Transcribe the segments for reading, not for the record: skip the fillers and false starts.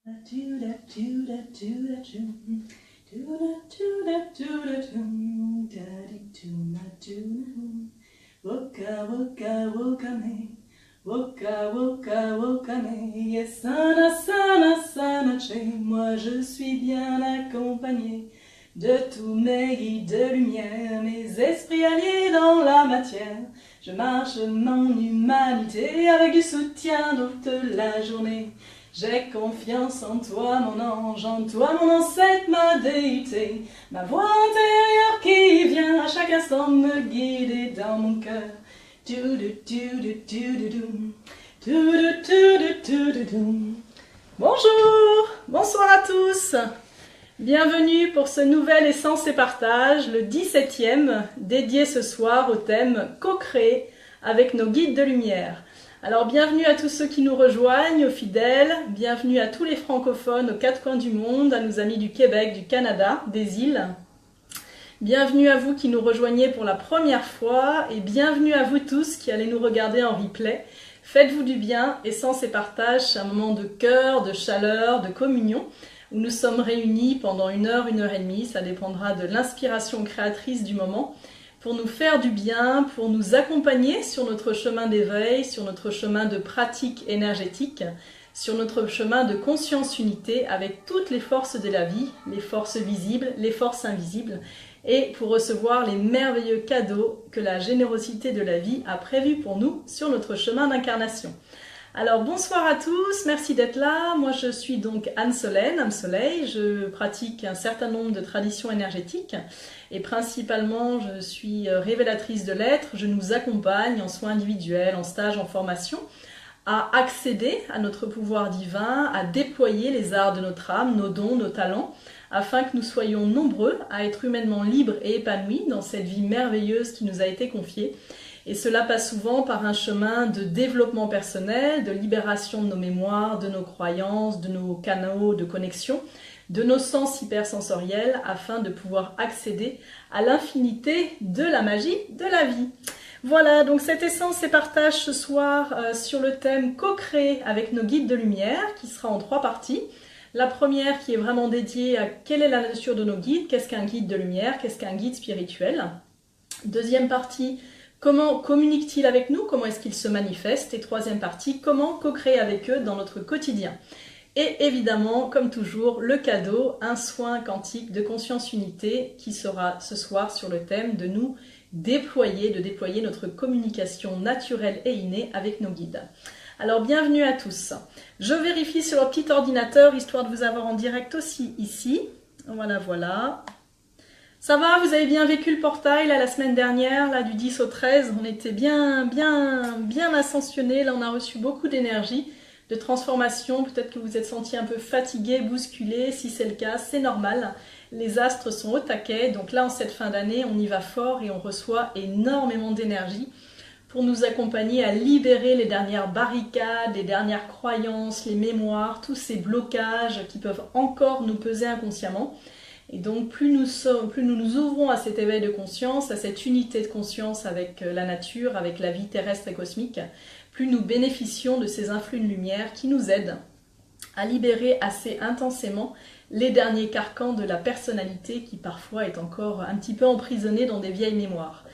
Woka woka woka me, woka woka woka me, yes sana sana sana che. Moi je suis bien accompagné de tous mes guides de lumière, mes esprits alliés dans la matière. Je marche mon humanité avec du soutien toute la journée. J'ai confiance en toi mon ange, en toi mon ancêtre, ma déité. Ma voix intérieure qui vient à chaque instant me guider dans mon cœur. Bonjour, bonsoir à tous. Bienvenue pour ce nouvel Essence et Partage, le 17e, dédié ce soir au thème « Co-créer avec nos guides de lumière ». Alors bienvenue à tous ceux qui nous rejoignent, aux fidèles, bienvenue à tous les francophones aux quatre coins du monde, à nos amis du Québec, du Canada, des îles. Bienvenue à vous qui nous rejoignez pour la première fois et bienvenue à vous tous qui allez nous regarder en replay. Faites-vous du bien, Essence et Partage, c'est un moment de cœur, de chaleur, de communion où nous sommes réunis pendant 1 heure et demie, ça dépendra de l'inspiration créatrice du moment, pour nous faire du bien, pour nous accompagner sur notre chemin d'éveil, sur notre chemin de pratique énergétique, sur notre chemin de conscience unité avec toutes les forces de la vie, les forces visibles, les forces invisibles, et pour recevoir les merveilleux cadeaux que la générosité de la vie a prévus pour nous sur notre chemin d'incarnation. Alors bonsoir à tous, merci d'être là. Moi je suis donc Anne-Solène, Âme Soleil, je pratique un certain nombre de traditions énergétiques et principalement je suis révélatrice de l'être, je nous accompagne en soins individuels, en stage, en formation, à accéder à notre pouvoir divin, à déployer les arts de notre âme, nos dons, nos talents, afin que nous soyons nombreux à être humainement libres et épanouis dans cette vie merveilleuse qui nous a été confiée. Et cela passe souvent par un chemin de développement personnel, de libération de nos mémoires, de nos croyances, de nos canaux de connexion, de nos sens hypersensoriels, afin de pouvoir accéder à l'infinité de la magie de la vie. Voilà, donc cette essence et partage ce soir sur le thème co-créer avec nos guides de lumière, qui sera en 3 parties. La première qui est vraiment dédiée à quelle est la nature de nos guides, qu'est-ce qu'un guide de lumière, qu'est-ce qu'un guide spirituel. Deuxième partie, comment communiquent-ils avec nous, comment est-ce qu'ils se manifestent. Et troisième partie, comment co-créer avec eux dans notre quotidien. Et évidemment, comme toujours, le cadeau, un soin quantique de conscience unité qui sera ce soir sur le thème de nous déployer, de déployer notre communication naturelle et innée avec nos guides. Alors bienvenue à tous. Je vérifie sur le petit ordinateur histoire de vous avoir en direct aussi ici. Voilà, voilà. Ça va, vous avez bien vécu le portail là, la semaine dernière, là, du 10 au 13. On était bien ascensionnés. Là, on a reçu beaucoup d'énergie, de transformation. Peut-être que vous vous êtes senti un peu fatigué, bousculé. Si c'est le cas, c'est normal. Les astres sont au taquet. Donc là, en cette fin d'année, on y va fort et on reçoit énormément d'énergie pour nous accompagner à libérer les dernières barricades, les dernières croyances, les mémoires, tous ces blocages qui peuvent encore nous peser inconsciemment. Et donc plus nous nous ouvrons à cet éveil de conscience, à cette unité de conscience avec la nature, avec la vie terrestre et cosmique, plus nous bénéficions de ces influx de lumière qui nous aident à libérer assez intensément les derniers carcans de la personnalité qui parfois est encore un petit peu emprisonnée dans des vieilles mémoires.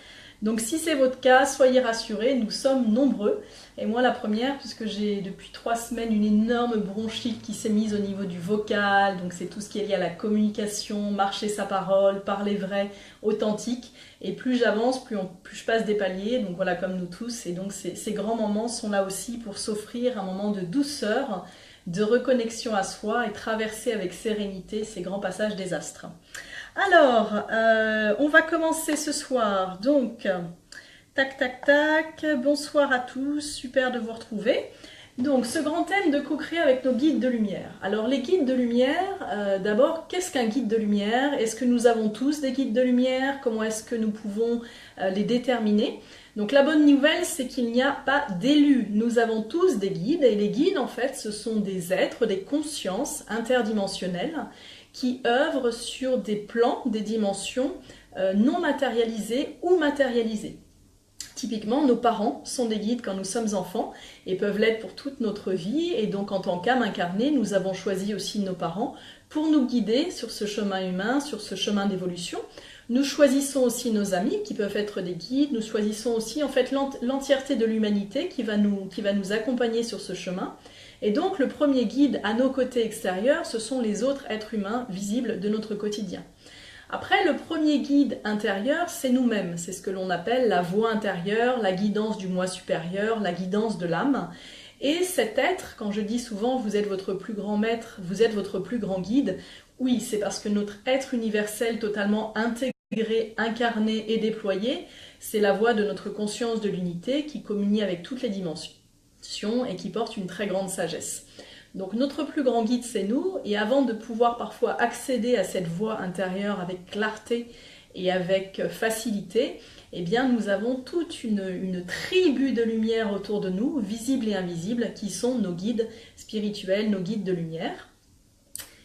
Donc si c'est votre cas, soyez rassurés, nous sommes nombreux. Et moi la première, puisque j'ai depuis 3 semaines une énorme bronchite qui s'est mise au niveau du vocal. Donc c'est tout ce qui est lié à la communication, marcher sa parole, parler vrai, authentique. Et plus j'avance, plus je passe des paliers. Donc voilà, comme nous tous. Et donc ces grands moments sont là aussi pour s'offrir un moment de douceur, de reconnexion à soi et traverser avec sérénité ces grands passages des astres. Alors, on va commencer ce soir, donc, tac, tac, tac, bonsoir à tous, super de vous retrouver. Donc, ce grand thème de co-créer avec nos guides de lumière. Alors, les guides de lumière, d'abord, qu'est-ce qu'un guide de lumière? Est-ce que nous avons tous des guides de lumière? Comment est-ce que nous pouvons les déterminer? Donc, la bonne nouvelle, c'est qu'il n'y a pas d'élus. Nous avons tous des guides, et les guides, en fait, ce sont des êtres, des consciences interdimensionnelles, qui œuvrent sur des plans, des dimensions non matérialisées ou matérialisées. Typiquement, nos parents sont des guides quand nous sommes enfants et peuvent l'être pour toute notre vie. Et donc, en tant qu'âme incarnée, nous avons choisi aussi nos parents pour nous guider sur ce chemin humain, sur ce chemin d'évolution. Nous choisissons aussi nos amis qui peuvent être des guides. Nous choisissons aussi en fait l'entièreté de l'humanité qui va nous accompagner sur ce chemin. Et donc, le premier guide à nos côtés extérieurs, ce sont les autres êtres humains visibles de notre quotidien. Après, le premier guide intérieur, c'est nous-mêmes. C'est ce que l'on appelle la voix intérieure, la guidance du moi supérieur, la guidance de l'âme. Et cet être, quand je dis souvent vous êtes votre plus grand maître, vous êtes votre plus grand guide, oui, c'est parce que notre être universel totalement intégré, incarné et déployé, c'est la voix de notre conscience de l'unité qui communie avec toutes les dimensions et qui porte une très grande sagesse. Donc notre plus grand guide, c'est nous, et avant de pouvoir parfois accéder à cette voie intérieure avec clarté et avec facilité, eh bien nous avons toute une tribu de lumière autour de nous, visibles et invisibles, qui sont nos guides spirituels, nos guides de lumière.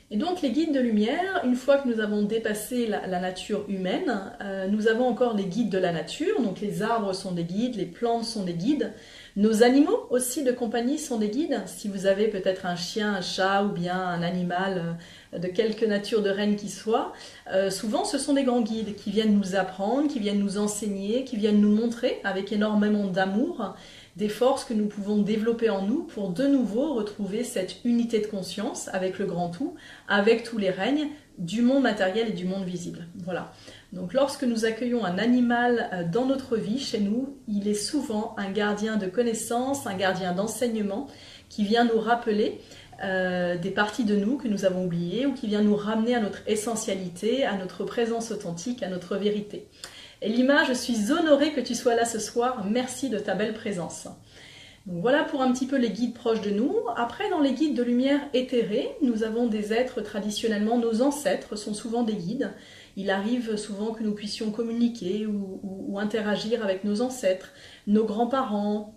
Et donc les guides de lumière, une fois que nous avons dépassé la nature humaine, nous avons encore les guides de la nature, donc les arbres sont des guides, les plantes sont des guides, nos animaux aussi de compagnie sont des guides. Si vous avez peut-être un chien, un chat ou bien un animal de quelque nature de reine qui soit, souvent ce sont des grands guides qui viennent nous apprendre, qui viennent nous enseigner, qui viennent nous montrer avec énormément d'amour des forces que nous pouvons développer en nous pour de nouveau retrouver cette unité de conscience avec le grand tout, avec tous les règnes du monde matériel et du monde visible. Voilà. Donc lorsque nous accueillons un animal dans notre vie, chez nous, il est souvent un gardien de connaissances, un gardien d'enseignement qui vient nous rappeler des parties de nous que nous avons oubliées ou qui vient nous ramener à notre essentialité, à notre présence authentique, à notre vérité. Et Lima, je suis honorée que tu sois là ce soir. Merci de ta belle présence. Donc voilà pour un petit peu les guides proches de nous. Après, dans les guides de lumière éthérée, nous avons des êtres traditionnellement, nos ancêtres sont souvent des guides. Il arrive souvent que nous puissions communiquer ou interagir avec nos ancêtres, nos grands-parents,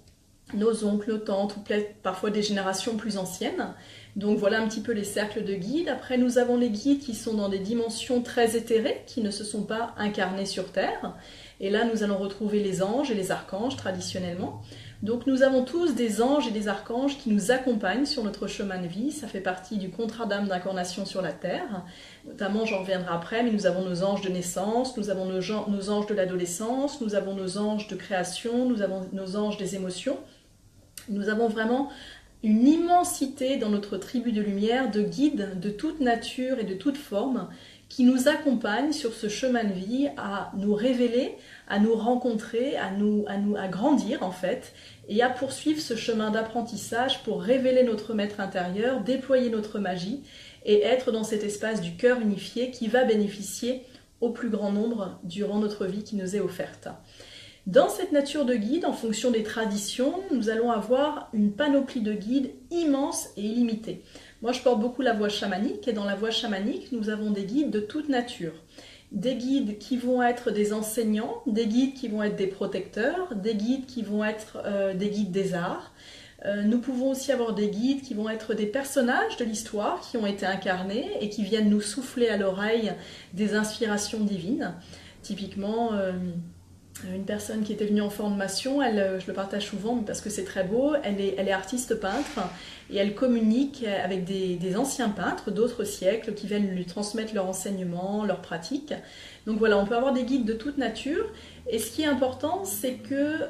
nos oncles, nos tantes, ou parfois des générations plus anciennes. Donc voilà un petit peu les cercles de guides. Après, nous avons les guides qui sont dans des dimensions très éthérées, qui ne se sont pas incarnés sur Terre. Et là, nous allons retrouver les anges et les archanges traditionnellement. Donc nous avons tous des anges et des archanges qui nous accompagnent sur notre chemin de vie. Ça fait partie du contrat d'âme d'incarnation sur la Terre. Notamment, j'en reviendrai après, mais nous avons nos anges de naissance, nous avons nos anges de l'adolescence, nous avons nos anges de création, nous avons nos anges des émotions. Nous avons vraiment une immensité dans notre tribu de lumière de guides de toute nature et de toute forme qui nous accompagnent sur ce chemin de vie à nous révéler, à nous rencontrer, à grandir en fait, et à poursuivre ce chemin d'apprentissage pour révéler notre maître intérieur, déployer notre magie et être dans cet espace du cœur unifié qui va bénéficier au plus grand nombre durant notre vie qui nous est offerte. Dans cette nature de guide, en fonction des traditions, nous allons avoir une panoplie de guides immense et illimitée. Moi, je porte beaucoup la voie chamanique, et dans la voie chamanique, nous avons des guides de toute nature. Des guides qui vont être des enseignants, des guides qui vont être des protecteurs, des guides qui vont être des guides des arts. Nous pouvons aussi avoir des guides qui vont être des personnages de l'histoire qui ont été incarnés et qui viennent nous souffler à l'oreille des inspirations divines. Typiquement, une personne qui était venue en formation, je le partage souvent parce que c'est très beau, elle est artiste peintre et elle communique avec des anciens peintres d'autres siècles qui viennent lui transmettre leurs enseignements, leurs pratiques. Donc voilà, on peut avoir des guides de toute nature et ce qui est important, c'est que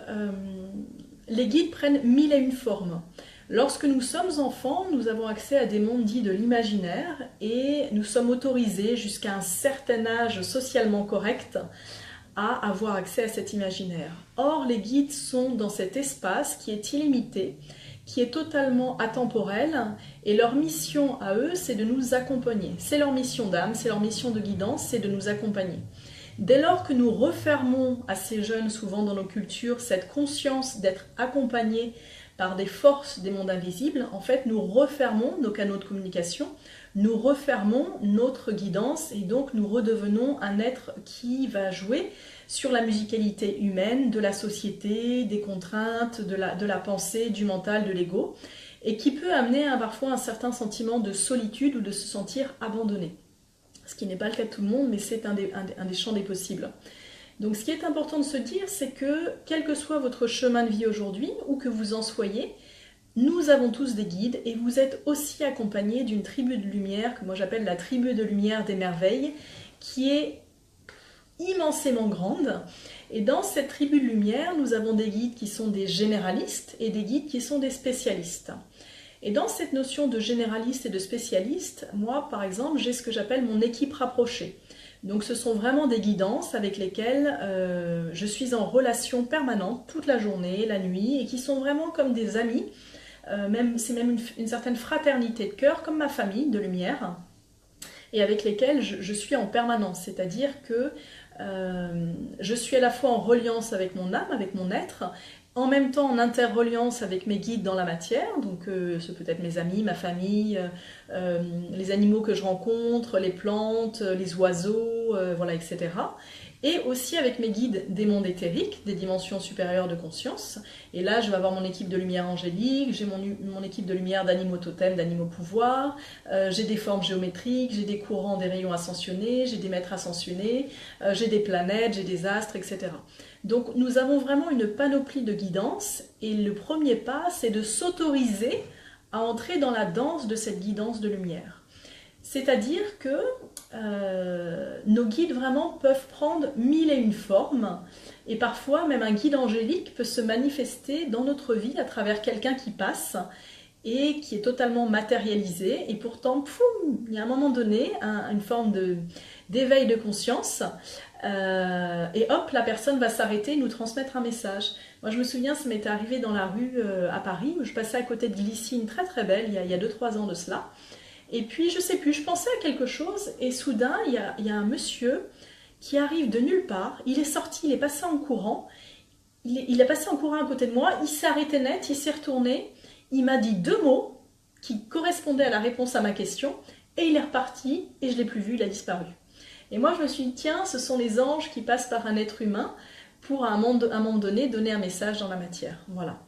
les guides prennent 1001 formes. Lorsque nous sommes enfants, nous avons accès à des mondes dits de l'imaginaire et nous sommes autorisés jusqu'à un certain âge socialement correct à avoir accès à cet imaginaire. Or, les guides sont dans cet espace qui est illimité, qui est totalement atemporel, et leur mission à eux, c'est de nous accompagner. C'est leur mission d'âme, c'est leur mission de guidance, c'est de nous accompagner. Dès lors que nous refermons à ces jeunes, souvent dans nos cultures, cette conscience d'être accompagnés par des forces des mondes invisibles, en fait, nous refermons nos canaux de communication, nous refermons notre guidance et donc nous redevenons un être qui va jouer sur la musicalité humaine, de la société, des contraintes, de la pensée, du mental, de l'ego, et qui peut amener parfois un certain sentiment de solitude ou de se sentir abandonné. Ce qui n'est pas le cas de tout le monde, mais c'est un des champs des possibles. Donc ce qui est important de se dire, c'est que quel que soit votre chemin de vie aujourd'hui, ou que vous en soyez, nous avons tous des guides et vous êtes aussi accompagnés d'une tribu de lumière, que moi j'appelle la tribu de lumière des merveilles, qui est immensément grande. Et dans cette tribu de lumière, nous avons des guides qui sont des généralistes et des guides qui sont des spécialistes. Et dans cette notion de généraliste et de spécialiste, moi par exemple, j'ai ce que j'appelle mon équipe rapprochée. Donc ce sont vraiment des guidances avec lesquelles je suis en relation permanente toute la journée, la nuit, et qui sont vraiment comme des amis. C'est même une certaine fraternité de cœur, comme ma famille de lumière, et avec lesquels je suis en permanence. C'est-à-dire que je suis à la fois en reliance avec mon âme, avec mon être, en même temps en interreliance avec mes guides dans la matière, donc ce peut être mes amis, ma famille, les animaux que je rencontre, les plantes, les oiseaux, voilà, etc. Et aussi avec mes guides des mondes éthériques, des dimensions supérieures de conscience. Et là, je vais avoir mon équipe de lumière angélique, j'ai mon équipe de lumière d'animaux totems, d'animaux pouvoirs, j'ai des formes géométriques, j'ai des courants, des rayons ascensionnés, j'ai des maîtres ascensionnés, j'ai des planètes, j'ai des astres, etc. Donc nous avons vraiment une panoplie de guidance, et le premier pas, c'est de s'autoriser à entrer dans la danse de cette guidance de lumière. C'est-à-dire que nos guides vraiment peuvent prendre 1001 formes, et parfois même un guide angélique peut se manifester dans notre vie à travers quelqu'un qui passe et qui est totalement matérialisé, et pourtant, poum, il y a un moment donné une forme d'éveil de conscience, et hop, la personne va s'arrêter et nous transmettre un message. Moi je me souviens, ça m'était arrivé dans la rue à Paris, où je passais à côté de Glycine, très très belle, il y a 2-3 ans de cela. Et puis, je sais plus, je pensais à quelque chose, et soudain, il y a un monsieur qui arrive de nulle part, il est sorti, il est passé en courant, il est passé en courant à côté de moi, il s'est arrêté net, il s'est retourné, il m'a dit 2 mots qui correspondaient à la réponse à ma question, et il est reparti, et je ne l'ai plus vu, il a disparu. Et moi, je me suis dit, tiens, ce sont les anges qui passent par un être humain pour, à un moment donné, donner un message dans la matière. Voilà.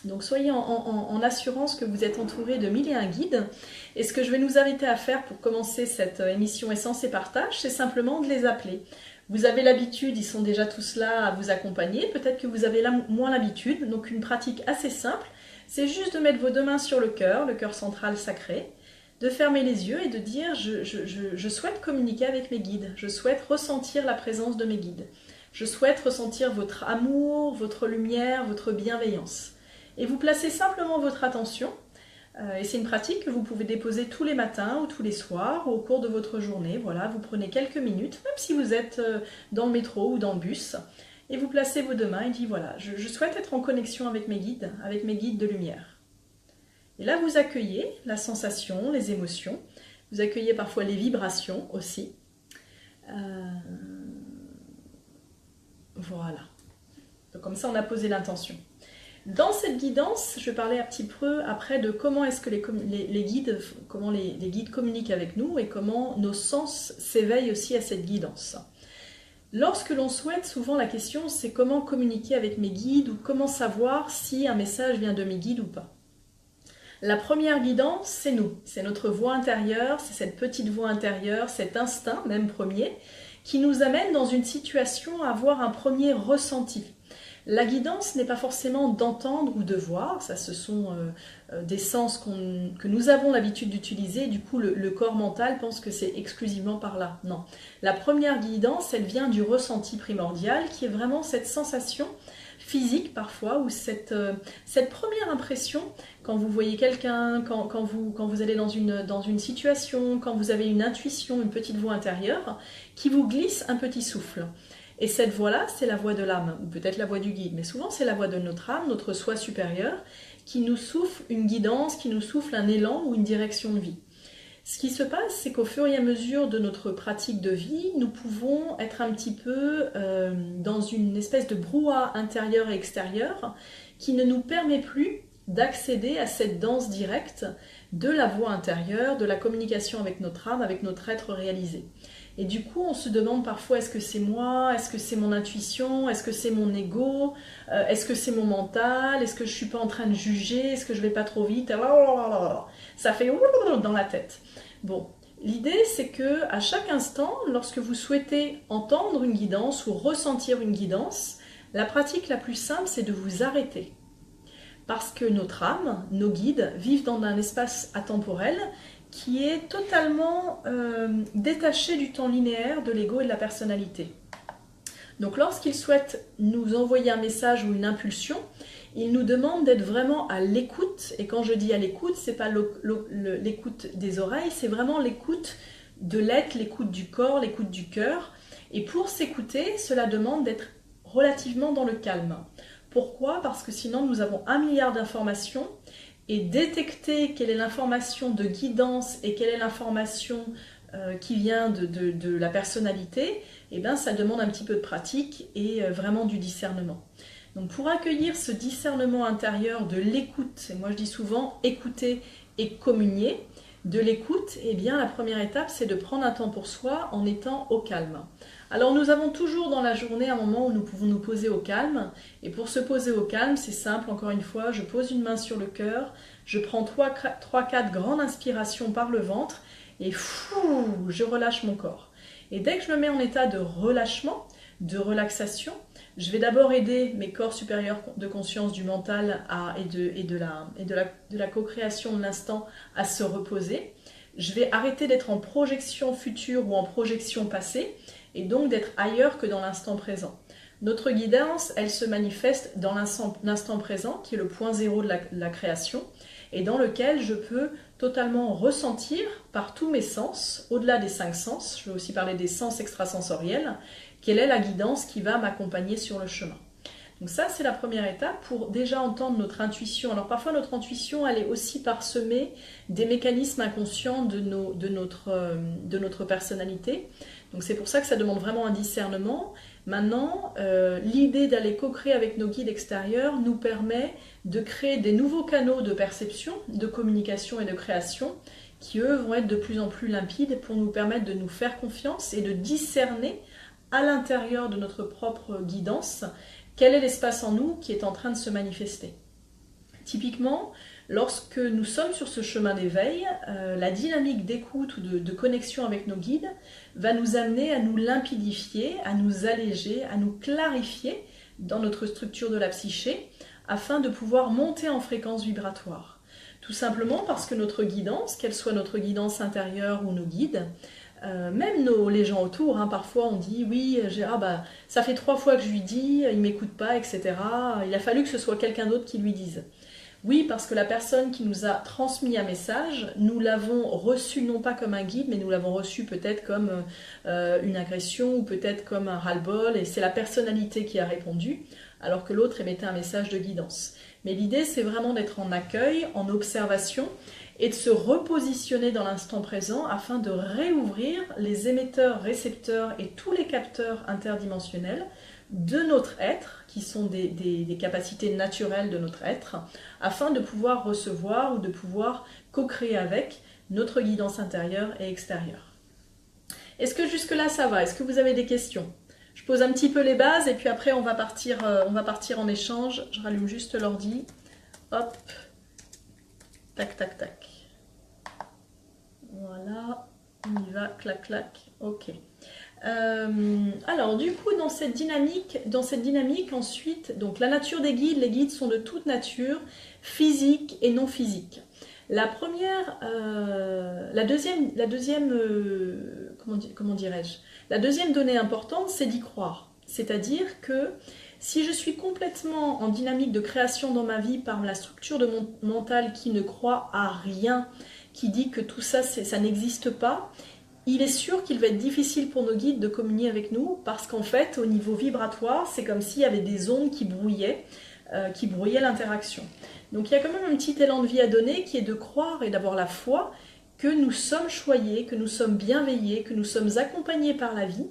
Donc soyez en assurance que vous êtes entouré de 1001 guides. Et ce que je vais nous inviter à faire pour commencer cette émission Essence et Partage, c'est simplement de les appeler. Vous avez l'habitude, ils sont déjà tous là à vous accompagner. Peut-être que vous avez moins l'habitude. Donc une pratique assez simple, c'est juste de mettre vos 2 mains sur le cœur central sacré, de fermer les yeux et de dire je souhaite communiquer avec mes guides. Je souhaite ressentir la présence de mes guides. Je souhaite ressentir votre amour, votre lumière, votre bienveillance. Et vous placez simplement votre attention, et c'est une pratique que vous pouvez déposer tous les matins ou tous les soirs ou au cours de votre journée. Voilà, vous prenez quelques minutes, même si vous êtes dans le métro ou dans le bus, et vous placez vos 2 mains et dites voilà, je souhaite être en connexion avec mes guides de lumière. Et là, vous accueillez la sensation, les émotions, vous accueillez parfois les vibrations aussi. Voilà. Donc, comme ça, on a posé l'intention. Dans cette guidance, je vais parler un petit peu après de comment est-ce que les guides communiquent avec nous et comment nos sens s'éveillent aussi à cette guidance. Lorsque l'on souhaite, souvent la question c'est comment communiquer avec mes guides ou comment savoir si un message vient de mes guides ou pas. La première guidance, c'est nous, c'est notre voix intérieure, c'est cette petite voix intérieure, cet instinct même premier, qui nous amène dans une situation à avoir un premier ressenti. La guidance n'est pas forcément d'entendre ou de voir, ça ce sont des sens que nous avons l'habitude d'utiliser, du coup le corps mental pense que c'est exclusivement par là. Non, la première guidance, elle vient du ressenti primordial, qui est vraiment cette sensation physique parfois, ou cette première impression, quand vous voyez quelqu'un, quand vous allez dans une situation, quand vous avez une intuition, une petite voix intérieure, qui vous glisse un petit souffle. Et cette voix-là, c'est la voix de l'âme, ou peut-être la voix du guide, mais souvent c'est la voix de notre âme, notre soi supérieur, qui nous souffle une guidance, qui nous souffle un élan ou une direction de vie. Ce qui se passe, c'est qu'au fur et à mesure de notre pratique de vie, nous pouvons être un petit peu dans une espèce de brouhaha intérieur et extérieur qui ne nous permet plus d'accéder à cette danse directe de la voix intérieure, de la communication avec notre âme, avec notre être réalisé. Et du coup, on se demande parfois, est-ce que c'est moi? Est-ce que c'est mon intuition? Est-ce que c'est mon ego? Est-ce que c'est mon mental? Est-ce que je ne suis pas en train de juger? Est-ce que je ne vais pas trop vite? Ça fait dans la tête. Bon, L'idée, c'est que à chaque instant, lorsque vous souhaitez entendre une guidance ou ressentir une guidance, la pratique la plus simple, c'est de vous arrêter. Parce que notre âme, nos guides, vivent dans un espace atemporel qui est totalement détaché du temps linéaire de l'ego et de la personnalité. Donc lorsqu'ils souhaitent nous envoyer un message ou une impulsion, ils nous demandent d'être vraiment à l'écoute. Et quand je dis à l'écoute, ce n'est pas l'écoute des oreilles, c'est vraiment l'écoute de l'être, l'écoute du corps, l'écoute du cœur. Et pour s'écouter, cela demande d'être relativement dans le calme. Pourquoi? Parce que sinon nous avons 1 milliard d'informations et détecter quelle est l'information de guidance et quelle est l'information qui vient de la personnalité, eh bien, ça demande un petit peu de pratique et vraiment du discernement. Donc pour accueillir ce discernement intérieur de l'écoute, et moi je dis souvent écouter et communier, de l'écoute, eh bien la première étape c'est de prendre un temps pour soi en étant au calme. Alors nous avons toujours dans la journée un moment où nous pouvons nous poser au calme, et pour se poser au calme, c'est simple, encore une fois, je pose une main sur le cœur, je prends 3-4 grandes inspirations par le ventre, et je relâche mon corps. Et dès que je me mets en état de relâchement, de relaxation, je vais d'abord aider mes corps supérieurs de conscience du mental et de la co-création de l'instant à se reposer. Je vais arrêter d'être en projection future ou en projection passée, et donc d'être ailleurs que dans l'instant présent. Notre guidance, elle se manifeste dans l'instant présent, qui est le point zéro de la création, et dans lequel je peux totalement ressentir par tous mes sens, au-delà des 5 sens, je vais aussi parler des sens extrasensoriels, quelle est la guidance qui va m'accompagner sur le chemin. Donc ça, c'est la première étape pour déjà entendre notre intuition. Alors parfois, notre intuition, elle est aussi parsemée des mécanismes inconscients de notre personnalité. Donc c'est pour ça que ça demande vraiment un discernement. Maintenant, l'idée d'aller co-créer avec nos guides extérieurs nous permet de créer des nouveaux canaux de perception, de communication et de création qui, eux, vont être de plus en plus limpides pour nous permettre de nous faire confiance et de discerner à l'intérieur de notre propre guidance quel est l'espace en nous qui est en train de se manifester. Typiquement, lorsque nous sommes sur ce chemin d'éveil, la dynamique d'écoute ou de connexion avec nos guides va nous amener à nous limpidifier, à nous alléger, à nous clarifier dans notre structure de la psyché afin de pouvoir monter en fréquence vibratoire. Tout simplement parce que notre guidance, qu'elle soit notre guidance intérieure ou nos guides, même les gens autour, parfois on dit oui, ça fait 3 fois que je lui dis, il ne m'écoute pas, etc. Il a fallu que ce soit quelqu'un d'autre qui lui dise. Oui, parce que la personne qui nous a transmis un message, nous l'avons reçu non pas comme un guide, mais nous l'avons reçu peut-être comme une agression ou peut-être comme un ras-le-bol, et c'est la personnalité qui a répondu, alors que l'autre émettait un message de guidance. Mais l'idée, c'est vraiment d'être en accueil, en observation, et de se repositionner dans l'instant présent afin de réouvrir les émetteurs, récepteurs et tous les capteurs interdimensionnels de notre être, qui sont des capacités naturelles de notre être, afin de pouvoir recevoir ou de pouvoir co-créer avec notre guidance intérieure et extérieure. Est-ce que jusque-là ça va? Est-ce que vous avez des questions? Je pose un petit peu les bases et puis après on va partir en échange. Je rallume juste l'ordi. Hop. Tac, tac, tac. Voilà. On y va. Clac, clac. Ok. Alors du coup dans cette dynamique ensuite, donc la nature des guides, les guides sont de toute nature, physique et non physique. La deuxième donnée importante, c'est d'y croire. C'est-à-dire que si je suis complètement en dynamique de création dans ma vie par la structure de mon mental qui ne croit à rien, qui dit que tout ça, ça n'existe pas, il est sûr qu'il va être difficile pour nos guides de communier avec nous parce qu'en fait, au niveau vibratoire, c'est comme s'il y avait des ondes qui brouillaient l'interaction. Donc il y a quand même un petit élan de vie à donner qui est de croire et d'avoir la foi que nous sommes choyés, que nous sommes bienveillés, que nous sommes accompagnés par la vie,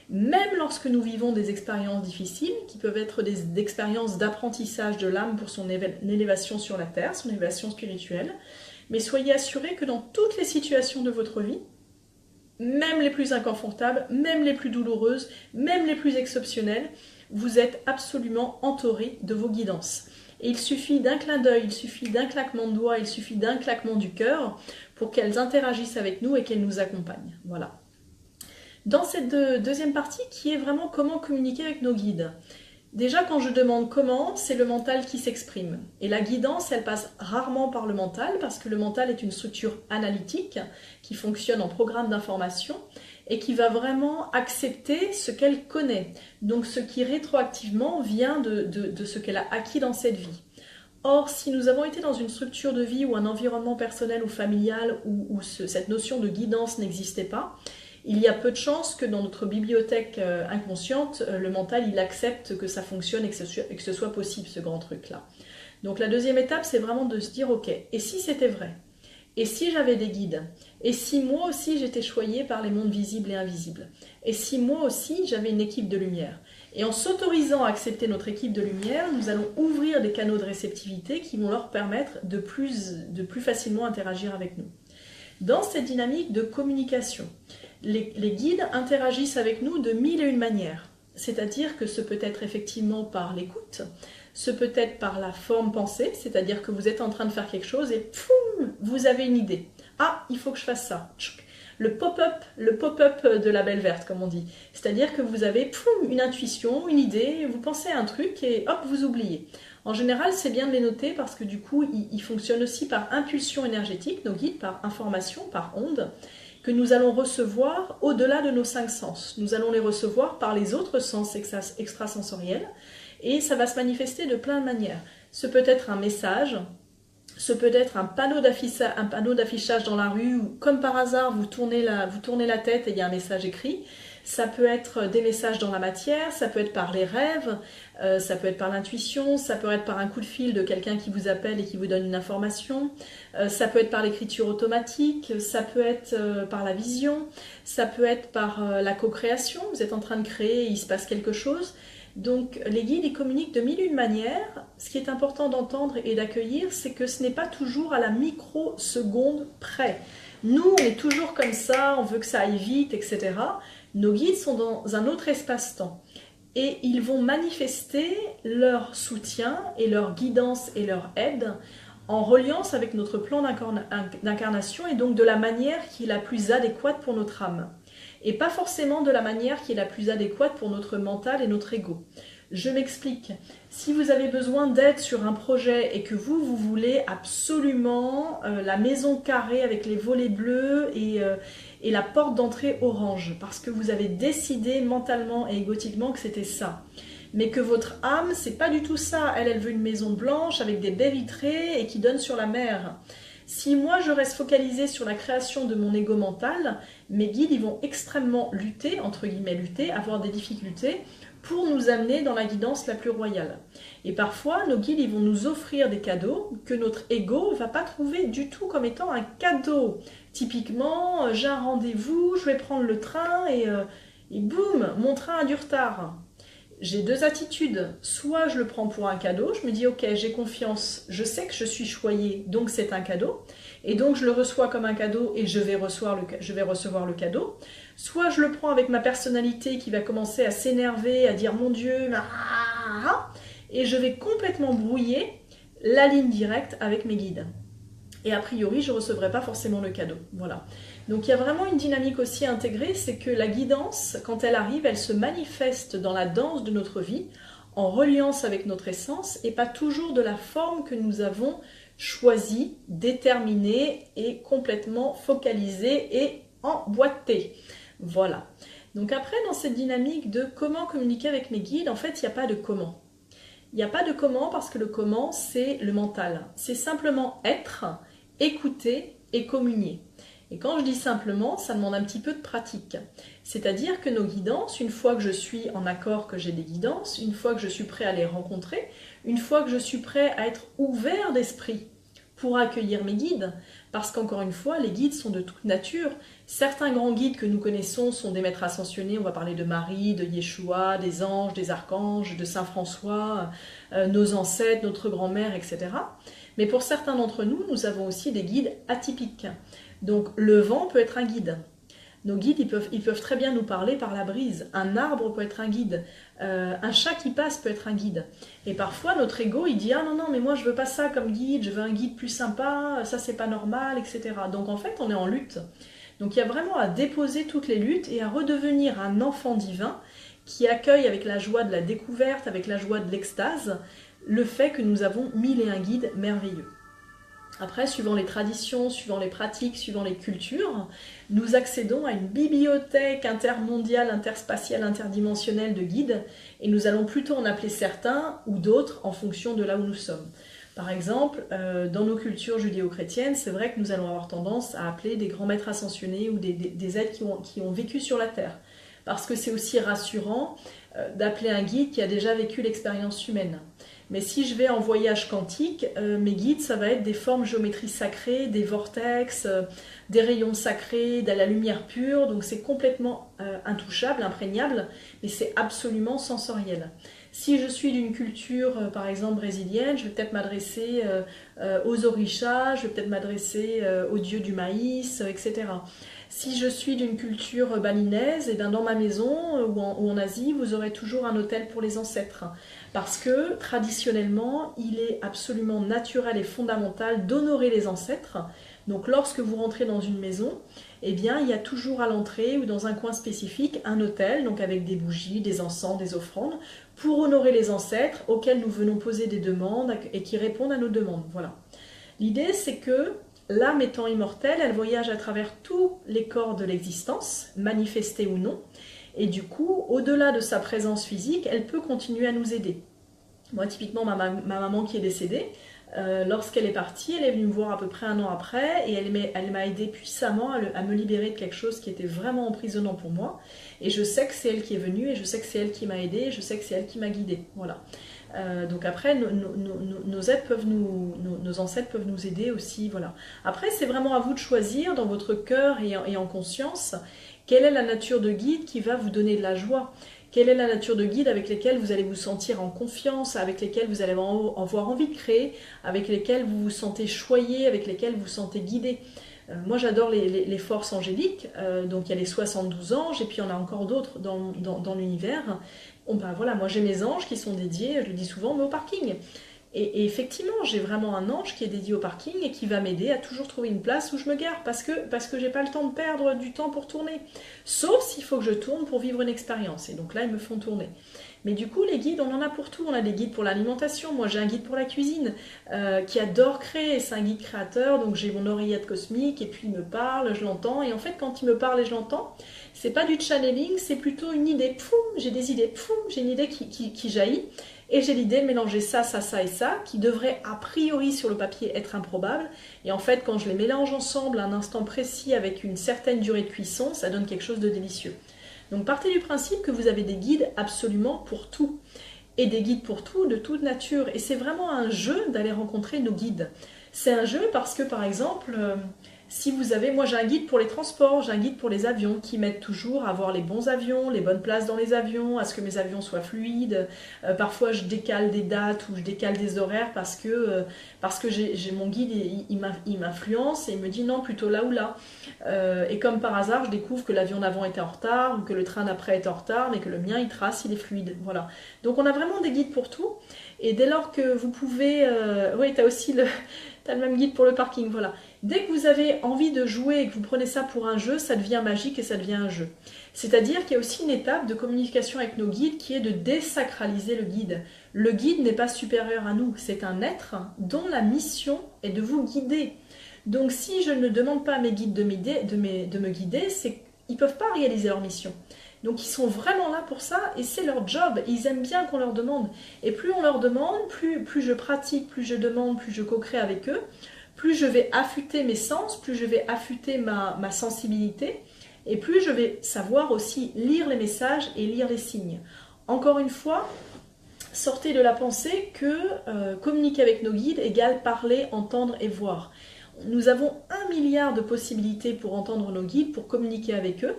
même lorsque nous vivons des expériences difficiles, qui peuvent être des expériences d'apprentissage de l'âme pour son élévation sur la terre, son élévation spirituelle. Mais soyez assurés que dans toutes les situations de votre vie, même les plus inconfortables, même les plus douloureuses, même les plus exceptionnelles, vous êtes absolument entourés de vos guidances. Et il suffit d'un clin d'œil, il suffit d'un claquement de doigts, il suffit d'un claquement du cœur pour qu'elles interagissent avec nous et qu'elles nous accompagnent. Voilà. Dans cette deuxième partie qui est vraiment comment communiquer avec nos guides. Déjà, quand je demande comment, c'est le mental qui s'exprime. Et la guidance, elle passe rarement par le mental parce que le mental est une structure analytique qui fonctionne en programme d'information et qui va vraiment accepter ce qu'elle connaît. Donc ce qui rétroactivement vient de ce qu'elle a acquis dans cette vie. Or, si nous avons été dans une structure de vie ou un environnement personnel ou familial où cette notion de guidance n'existait pas, il y a peu de chances que dans notre bibliothèque inconsciente, le mental il accepte que ça fonctionne et que ce soit possible, ce grand truc-là. Donc la deuxième étape, c'est vraiment de se dire, ok, et si c'était vrai? Et si j'avais des guides? Et si moi aussi j'étais choyée par les mondes visibles et invisibles? Et si moi aussi j'avais une équipe de lumière? Et en s'autorisant à accepter notre équipe de lumière, nous allons ouvrir des canaux de réceptivité qui vont leur permettre de plus facilement interagir avec nous. Dans cette dynamique de communication, les guides interagissent avec nous de mille et une manières. C'est-à-dire que ce peut être effectivement par l'écoute, ce peut être par la forme pensée, c'est-à-dire que vous êtes en train de faire quelque chose et poum, vous avez une idée. Ah, il faut que je fasse ça. Le pop-up de la belle verte, comme on dit. C'est-à-dire que vous avez poum, une intuition, une idée, vous pensez à un truc et hop, vous oubliez. En général, c'est bien de les noter parce que du coup, ils fonctionnent aussi par impulsion énergétique, nos guides, par information, par onde, que nous allons recevoir au-delà de nos 5 sens. Nous allons les recevoir par les autres sens extrasensoriels et ça va se manifester de plein de manières. Ce peut être un message, ce peut être un panneau d'affichage dans la rue où, comme par hasard, vous tournez la tête et il y a un message écrit. Ça peut être des messages dans la matière, ça peut être par les rêves, ça peut être par l'intuition, ça peut être par un coup de fil de quelqu'un qui vous appelle et qui vous donne une information, ça peut être par l'écriture automatique, ça peut être par la vision, ça peut être par la co-création, vous êtes en train de créer et il se passe quelque chose. Donc les guides ils communiquent de mille et une manières. Ce qui est important d'entendre et d'accueillir, c'est que ce n'est pas toujours à la microseconde près. Nous, on est toujours comme ça, on veut que ça aille vite, etc. Nos guides sont dans un autre espace-temps. Et ils vont manifester leur soutien et leur guidance et leur aide en reliance avec notre plan d'incarnation et donc de la manière qui est la plus adéquate pour notre âme. Et pas forcément de la manière qui est la plus adéquate pour notre mental et notre ego. Je m'explique. Si vous avez besoin d'aide sur un projet et que vous voulez absolument la maison carrée avec les volets bleus et la porte d'entrée orange, parce que vous avez décidé mentalement et égotiquement que c'était ça, mais que votre âme, c'est pas du tout ça. Elle veut une maison blanche avec des baies vitrées et qui donne sur la mer. Si moi je reste focalisée sur la création de mon ego mental, mes guides ils vont extrêmement lutter, entre guillemets lutter, avoir des difficultés pour nous amener dans la guidance la plus royale. Et parfois, nos guides ils vont nous offrir des cadeaux que notre ego ne va pas trouver du tout comme étant un cadeau. Typiquement, j'ai un rendez-vous, je vais prendre le train et boum, mon train a du retard. J'ai deux attitudes. Soit je le prends pour un cadeau, je me dis ok, j'ai confiance, je sais que je suis choyée, donc c'est un cadeau. Et donc je le reçois comme un cadeau et je vais recevoir le cadeau. Soit je le prends avec ma personnalité qui va commencer à s'énerver, à dire mon Dieu, et je vais complètement brouiller la ligne directe avec mes guides. Et a priori, je ne recevrai pas forcément le cadeau. Voilà. Donc il y a vraiment une dynamique aussi intégrée, c'est que la guidance, quand elle arrive, elle se manifeste dans la danse de notre vie, en reliance avec notre essence, et pas toujours de la forme que nous avons choisie, déterminée et complètement focalisée et emboîtée. Voilà. Donc après, dans cette dynamique de comment communiquer avec mes guides, en fait, il n'y a pas de comment. Il n'y a pas de comment parce que le comment, c'est le mental. C'est simplement être, écouter et communier. Et quand je dis simplement, ça demande un petit peu de pratique. C'est-à-dire que nos guidances, une fois que je suis en accord que j'ai des guidances, une fois que je suis prêt à les rencontrer, une fois que je suis prêt à être ouvert d'esprit pour accueillir mes guides, parce qu'encore une fois, les guides sont de toute nature. Certains grands guides que nous connaissons sont des maîtres ascensionnés, on va parler de Marie, de Yeshua, des anges, des archanges, de Saint François, nos ancêtres, notre grand-mère, etc. Mais pour certains d'entre nous, nous avons aussi des guides atypiques. Donc le vent peut être un guide. Nos guides, ils peuvent très bien nous parler par la brise. Un arbre peut être un guide. Un chat qui passe peut être un guide. Et parfois, notre ego, il dit « Ah non, non, mais moi, je veux pas ça comme guide, je veux un guide plus sympa, ça, c'est pas normal, etc. » Donc, en fait, on est en lutte. Donc, il y a vraiment à déposer toutes les luttes et à redevenir un enfant divin qui accueille avec la joie de la découverte, avec la joie de l'extase, le fait que nous avons 1001 guides merveilleux. Après, suivant les traditions, suivant les pratiques, suivant les cultures, nous accédons à une bibliothèque intermondiale, interspatiale, interdimensionnelle de guides, et nous allons plutôt en appeler certains ou d'autres en fonction de là où nous sommes. Par exemple, dans nos cultures judéo-chrétiennes, c'est vrai que nous allons avoir tendance à appeler des grands maîtres ascensionnés ou des êtres qui ont vécu sur la Terre. Parce que c'est aussi rassurant d'appeler un guide qui a déjà vécu l'expérience humaine. Mais si je vais en voyage quantique, mes guides, ça va être des formes géométrie sacrées, des vortex, des rayons sacrés, de la lumière pure. Donc c'est complètement intouchable, imprégnable, mais c'est absolument sensoriel. Si je suis d'une culture, par exemple, brésilienne, je vais peut-être m'adresser aux orishas, je vais peut-être m'adresser aux dieux du maïs, etc. Si je suis d'une culture balinaise, et dans ma maison ou en Asie, vous aurez toujours un autel pour les ancêtres. Parce que, traditionnellement, il est absolument naturel et fondamental d'honorer les ancêtres. Donc, lorsque vous rentrez dans une maison, eh bien, il y a toujours à l'entrée ou dans un coin spécifique un autel, donc avec des bougies, des encens, des offrandes, pour honorer les ancêtres auxquels nous venons poser des demandes et qui répondent à nos demandes. Voilà. L'idée, c'est que l'âme étant immortelle, elle voyage à travers tous les corps de l'existence, manifestés ou non, et du coup, au-delà de sa présence physique, elle peut continuer à nous aider. Moi, typiquement, ma maman qui est décédée, lorsqu'elle est partie, elle est venue me voir à peu près 1 an après, et elle m'a aidé puissamment à me libérer de quelque chose qui était vraiment emprisonnant pour moi. Et je sais que c'est elle qui est venue, et je sais que c'est elle qui m'a aidée, et je sais que c'est elle qui m'a guidée. Voilà. Donc après, nos ancêtres peuvent nous aider aussi. Voilà. Après, c'est vraiment à vous de choisir dans votre cœur et en conscience quelle est la nature de guide qui va vous donner de la joie. Quelle est la nature de guide avec lesquels vous allez vous sentir en confiance, avec lesquels vous allez avoir envie de créer, avec lesquels vous vous sentez choyé, avec lesquels vous vous sentez guidé. Moi, j'adore les forces angéliques, donc il y a les 72 anges, et puis il y en a encore d'autres dans l'univers. Bon, ben voilà, moi j'ai mes anges qui sont dédiés, je le dis souvent, mais au parking. Et effectivement, j'ai vraiment un ange qui est dédié au parking et qui va m'aider à toujours trouver une place où je me gare, parce que j'ai pas le temps de perdre du temps pour tourner. Sauf s'il faut que je tourne pour vivre une expérience, et donc là, ils me font tourner. Mais du coup, les guides, on en a pour tout. On a des guides pour l'alimentation. Moi, j'ai un guide pour la cuisine qui adore créer. C'est un guide créateur. Donc, j'ai mon oreillette cosmique et puis il me parle, je l'entends. Et en fait, quand il me parle et je l'entends, c'est pas du channeling, c'est plutôt une idée. Poum, j'ai des idées. Poum, j'ai une idée qui jaillit. Et j'ai l'idée de mélanger ça, ça, ça et ça, qui devrait a priori sur le papier être improbable. Et en fait, quand je les mélange ensemble à un instant précis avec une certaine durée de cuisson, ça donne quelque chose de délicieux. Donc partez du principe que vous avez des guides absolument pour tout. Et des guides pour tout, de toute nature. Et c'est vraiment un jeu d'aller rencontrer nos guides. C'est un jeu parce que, par exemple, si vous avez... Moi, j'ai un guide pour les transports, j'ai un guide pour les avions qui m'aide toujours à avoir les bons avions, les bonnes places dans les avions, à ce que mes avions soient fluides. Parfois, je décale des dates ou je décale des horaires parce que j'ai mon guide, il m'influence et il me dit non, plutôt là ou là. Et comme par hasard, je découvre que l'avion d'avant était en retard ou que le train d'après est en retard, mais que le mien, il trace, il est fluide. Voilà. Donc, on a vraiment des guides pour tout. Et dès lors que vous pouvez... oui, tu as aussi t'as le même guide pour le parking, voilà. Dès que vous avez envie de jouer et que vous prenez ça pour un jeu, ça devient magique et ça devient un jeu. C'est-à-dire qu'il y a aussi une étape de communication avec nos guides qui est de désacraliser le guide. Le guide n'est pas supérieur à nous, c'est un être dont la mission est de vous guider. Donc si je ne demande pas à mes guides de me guider, c'est qu'ils ne peuvent pas réaliser leur mission. Donc ils sont vraiment là pour ça et c'est leur job. Ils aiment bien qu'on leur demande. Et plus on leur demande, plus je pratique, plus je demande, plus je co-crée avec eux, plus je vais affûter mes sens, plus je vais affûter ma sensibilité et plus je vais savoir aussi lire les messages et lire les signes. Encore une fois, sortez de la pensée que communiquer avec nos guides égale parler, entendre et voir. Nous avons 1 milliard de possibilités pour entendre nos guides, pour communiquer avec eux.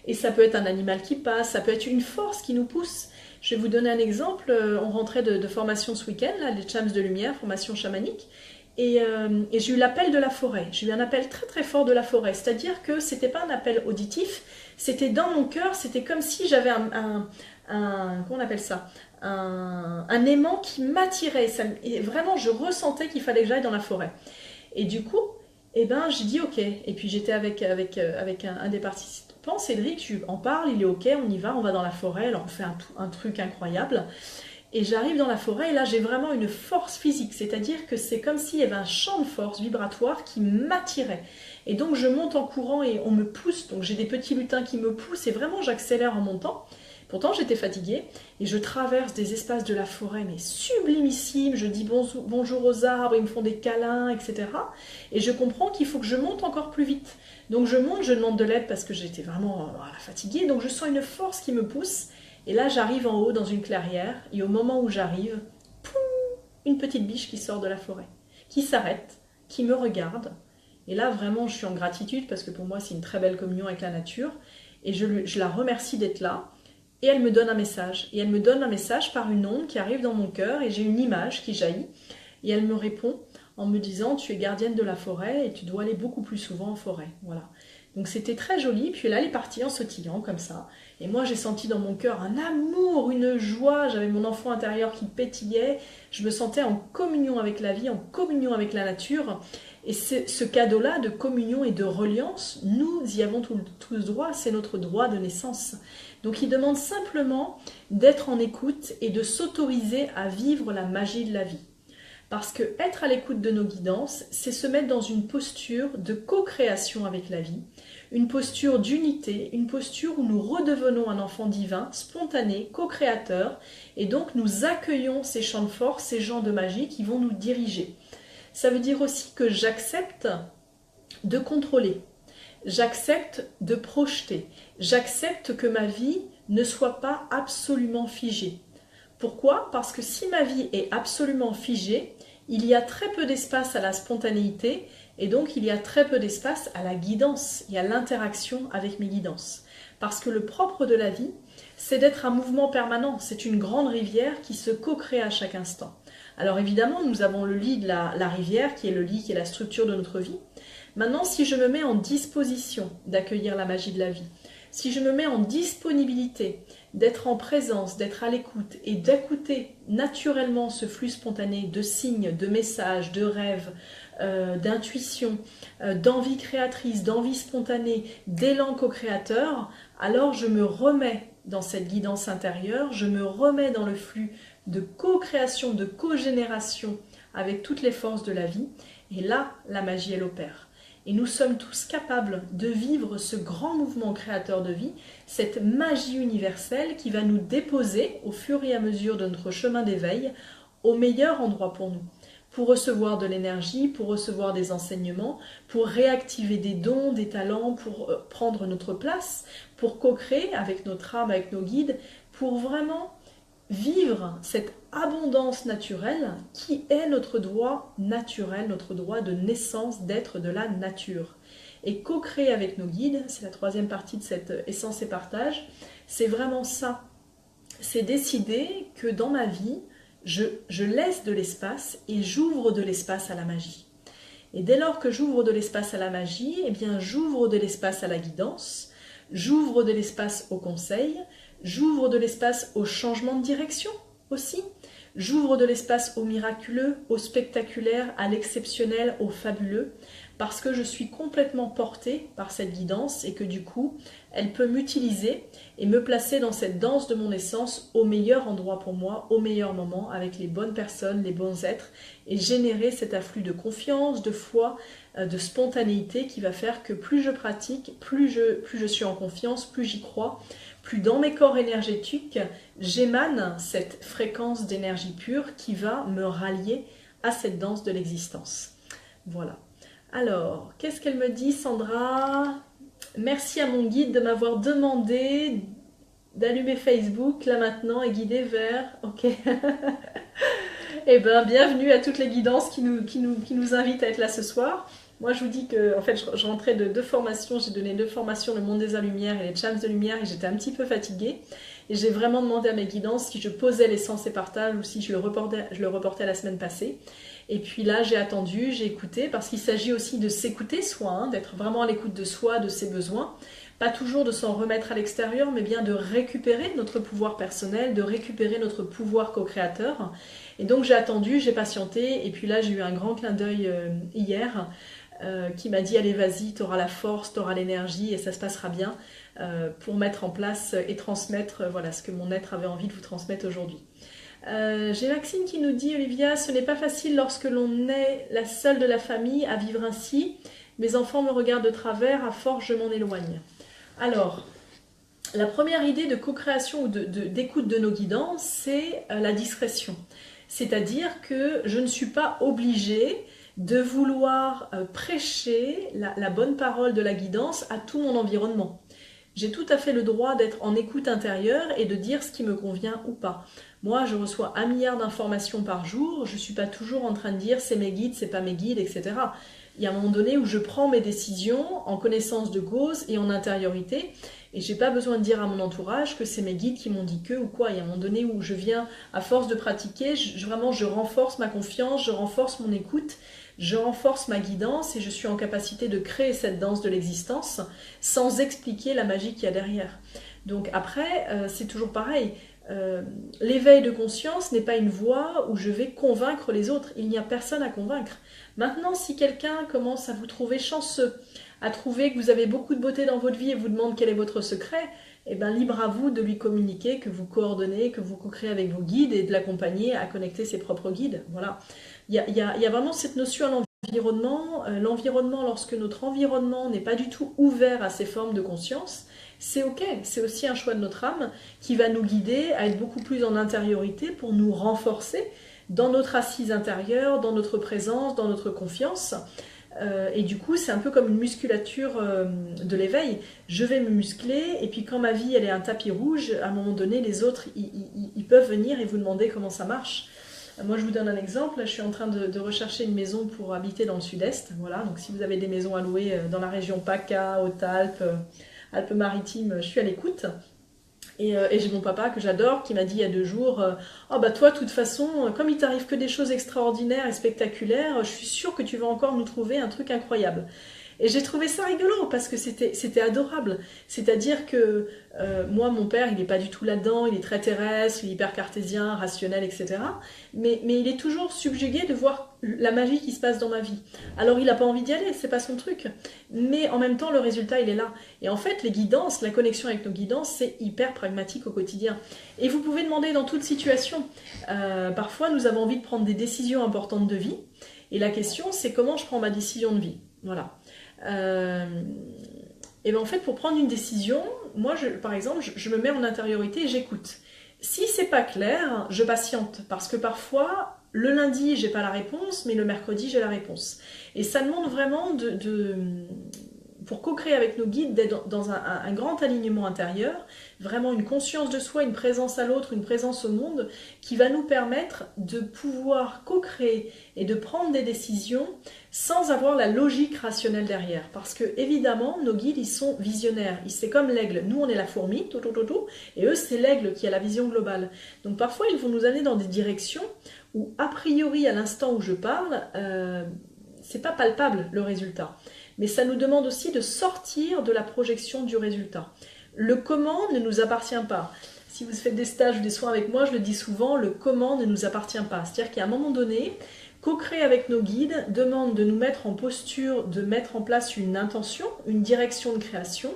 Et ça peut être un animal qui passe, ça peut être une force qui nous pousse. Je vais vous donner un exemple. On rentrait de formation ce week-end, là, les Chams de Lumière, formation chamanique. Et j'ai eu l'appel de la forêt. J'ai eu un appel très très fort de la forêt. C'est-à-dire que c'était pas un appel auditif, c'était dans mon cœur, c'était comme si j'avais comment on appelle ça, un aimant qui m'attirait. Et vraiment, je ressentais qu'il fallait que j'aille dans la forêt. Et du coup, eh ben, j'ai dit ok. Et puis j'étais avec un des participants, Cédric, je lui en parle, il est ok, on va dans la forêt, alors on fait un truc incroyable. Et j'arrive dans la forêt et là j'ai vraiment une force physique, c'est-à-dire que c'est comme s'il y avait un champ de force vibratoire qui m'attirait. Et donc je monte en courant et on me pousse, donc j'ai des petits lutins qui me poussent et vraiment j'accélère en montant. Pourtant j'étais fatiguée et je traverse des espaces de la forêt mais sublimissimes, je dis bonjour aux arbres, ils me font des câlins, etc. Et je comprends qu'il faut que je monte encore plus vite. Donc je monte, je demande de l'aide parce que j'étais vraiment fatiguée, donc je sens une force qui me pousse. Et là, j'arrive en haut dans une clairière, et au moment où j'arrive, poum, une petite biche qui sort de la forêt, qui s'arrête, qui me regarde. Et là, vraiment, je suis en gratitude parce que pour moi, c'est une très belle communion avec la nature. Et je la remercie d'être là. Et elle me donne un message. Et elle me donne un message par une onde qui arrive dans mon cœur, et j'ai une image qui jaillit. Et elle me répond en me disant « Tu es gardienne de la forêt et tu dois aller beaucoup plus souvent en forêt. » Voilà. Donc c'était très joli, puis là elle est partie en sautillant comme ça. Et moi j'ai senti dans mon cœur un amour, une joie, j'avais mon enfant intérieur qui pétillait, je me sentais en communion avec la vie, en communion avec la nature. Et ce cadeau-là de communion et de reliance, nous y avons tous droit, c'est notre droit de naissance. Donc il demande simplement d'être en écoute et de s'autoriser à vivre la magie de la vie. Parce que être à l'écoute de nos guidances, c'est se mettre dans une posture de co-création avec la vie, une posture d'unité, une posture où nous redevenons un enfant divin, spontané, co-créateur, et donc nous accueillons ces champs de force, ces gens de magie qui vont nous diriger. Ça veut dire aussi que j'accepte de contrôler, j'accepte de projeter, j'accepte que ma vie ne soit pas absolument figée. Pourquoi ? Parce que si ma vie est absolument figée, il y a très peu d'espace à la spontanéité et donc il y a très peu d'espace à la guidance et à l'interaction avec mes guidances. Parce que le propre de la vie, c'est d'être un mouvement permanent, c'est une grande rivière qui se co-crée à chaque instant. Alors évidemment, nous avons le lit de la rivière qui est le lit, qui est la structure de notre vie. Maintenant, si je me mets en disposition d'accueillir la magie de la vie, si je me mets en disponibilité d'être en présence, d'être à l'écoute et d'écouter naturellement ce flux spontané de signes, de messages, de rêves, d'intuition, d'envie créatrice, d'envie spontanée, d'élan co-créateur, alors je me remets dans cette guidance intérieure, je me remets dans le flux de co-création, de co-génération avec toutes les forces de la vie, et là, la magie, elle opère. Et nous sommes tous capables de vivre ce grand mouvement créateur de vie, cette magie universelle qui va nous déposer au fur et à mesure de notre chemin d'éveil au meilleur endroit pour nous, pour recevoir de l'énergie, pour recevoir des enseignements, pour réactiver des dons, des talents, pour prendre notre place, pour co-créer avec notre âme, avec nos guides, pour vraiment vivre cette abondance naturelle qui est notre droit naturel, notre droit de naissance d'être de la nature. Et co-créer avec nos guides, c'est la troisième partie de cette essence et partage, c'est vraiment ça. C'est décider que dans ma vie, je laisse de l'espace et j'ouvre de l'espace à la magie. Et dès lors que j'ouvre de l'espace à la magie, eh bien j'ouvre de l'espace à la guidance, j'ouvre de l'espace au conseil, j'ouvre de l'espace au changement de direction aussi. J'ouvre de l'espace au miraculeux, au spectaculaire, à l'exceptionnel, au fabuleux, parce que je suis complètement portée par cette guidance et que du coup, elle peut m'utiliser et me placer dans cette danse de mon essence au meilleur endroit pour moi, au meilleur moment, avec les bonnes personnes, les bons êtres, et générer cet afflux de confiance, de foi, de spontanéité qui va faire que plus je pratique, plus je suis en confiance, plus j'y crois, plus dans mes corps énergétiques, j'émane cette fréquence d'énergie pure qui va me rallier à cette danse de l'existence. Voilà. Alors, qu'est-ce qu'elle me dit, Sandra ? Merci à mon guide de m'avoir demandé d'allumer Facebook, là maintenant, et guider vers... Ok. Eh bien, bienvenue à toutes les guidances qui nous invitent à être là ce soir. Moi, je vous dis que, en fait, je rentrais de 2 formations. J'ai donné 2 formations, le monde des lumière et les charms de lumière, et j'étais un petit peu fatiguée. Et j'ai vraiment demandé à mes guidances si je posais l'essence et partage ou si je le reportais à la semaine passée. Et puis là, j'ai attendu, j'ai écouté, parce qu'il s'agit aussi de s'écouter soi, hein, d'être vraiment à l'écoute de soi, de ses besoins. Pas toujours de s'en remettre à l'extérieur, mais bien de récupérer notre pouvoir personnel, de récupérer notre pouvoir co-créateur. Et donc j'ai attendu, j'ai patienté, et puis là j'ai eu un grand clin d'œil hier qui m'a dit allez vas-y, tu auras la force, tu auras l'énergie et ça se passera bien pour mettre en place et transmettre voilà, ce que mon être avait envie de vous transmettre aujourd'hui. J'ai Maxime qui nous dit Olivia, ce n'est pas facile lorsque l'on est la seule de la famille à vivre ainsi. Mes enfants me regardent de travers, à force je m'en éloigne. Alors, la première idée de co-création ou d'écoute de nos guidants, c'est la discrétion. C'est-à-dire que je ne suis pas obligée de vouloir prêcher la bonne parole de la guidance à tout mon environnement. J'ai tout à fait le droit d'être en écoute intérieure et de dire ce qui me convient ou pas. Moi, je reçois 1 milliard d'informations par jour, je ne suis pas toujours en train de dire c'est mes guides, c'est pas mes guides, etc. Il y a un moment donné où je prends mes décisions en connaissance de cause et en intériorité, et j'ai pas besoin de dire à mon entourage que c'est mes guides qui m'ont dit que ou quoi. Il y a un moment donné où je viens, à force de pratiquer, vraiment je renforce ma confiance, je renforce mon écoute, je renforce ma guidance et je suis en capacité de créer cette danse de l'existence sans expliquer la magie qu'il y a derrière. Donc après, c'est toujours pareil. L'éveil de conscience n'est pas une voie où je vais convaincre les autres. Il n'y a personne à convaincre. Maintenant, si quelqu'un commence à vous trouver chanceux, à trouver que vous avez beaucoup de beauté dans votre vie et vous demande quel est votre secret, eh bien, libre à vous de lui communiquer, que vous coordonnez, que vous co-créez avec vos guides et de l'accompagner à connecter ses propres guides. Voilà. Il y a vraiment cette notion à l'environnement. L'environnement, lorsque notre environnement n'est pas du tout ouvert à ces formes de conscience, c'est ok, c'est aussi un choix de notre âme qui va nous guider à être beaucoup plus en intériorité pour nous renforcer dans notre assise intérieure, dans notre présence, dans notre confiance. Et du coup, c'est un peu comme une musculature de l'éveil. Je vais me muscler et puis quand ma vie elle est un tapis rouge, à un moment donné, les autres, ils peuvent venir et vous demander comment ça marche. Moi, je vous donne un exemple. Je suis en train de rechercher une maison pour habiter dans le sud-est. Voilà. Donc, si vous avez des maisons à louer dans la région PACA, Hautes-Alpes, Alpes-Maritimes, je suis à l'écoute. Et j'ai mon papa que j'adore qui m'a dit il y a 2 jours oh bah toi de toute façon comme il t'arrive que des choses extraordinaires et spectaculaires, je suis sûre que tu vas encore nous trouver un truc incroyable. Et j'ai trouvé ça rigolo parce que c'était adorable. C'est-à-dire que moi, mon père, il n'est pas du tout là-dedans, il est très terrestre, il est hyper cartésien, rationnel, etc. Mais il est toujours subjugué de voir la magie qui se passe dans ma vie. Alors il n'a pas envie d'y aller, c'est pas son truc. Mais en même temps, le résultat, il est là. Et en fait, les guidances, la connexion avec nos guidances, c'est hyper pragmatique au quotidien. Et vous pouvez demander dans toute situation. Parfois, nous avons envie de prendre des décisions importantes de vie. Et la question, c'est comment je prends ma décision de vie. Voilà. Et bien en fait, pour prendre une décision, moi, par exemple, je me mets en intériorité et j'écoute. Si c'est pas clair, je patiente parce que parfois, le lundi, j'ai pas la réponse, mais le mercredi, j'ai la réponse. Et ça demande vraiment pour co-créer avec nos guides, d'être dans un grand alignement intérieur, vraiment une conscience de soi, une présence à l'autre, une présence au monde, qui va nous permettre de pouvoir co-créer et de prendre des décisions sans avoir la logique rationnelle derrière. Parce que, évidemment, nos guides, ils sont visionnaires. C'est comme l'aigle. Nous, on est la fourmi, et eux, c'est l'aigle qui a la vision globale. Donc, parfois, ils vont nous amener dans des directions où, a priori, à l'instant où je parle, c'est pas palpable, le résultat. Mais ça nous demande aussi de sortir de la projection du résultat. Le comment ne nous appartient pas. Si vous faites des stages ou des soins avec moi, je le dis souvent, le comment ne nous appartient pas. C'est-à-dire qu'à un moment donné, co-créer avec nos guides demande de nous mettre en posture, de mettre en place une intention, une direction de création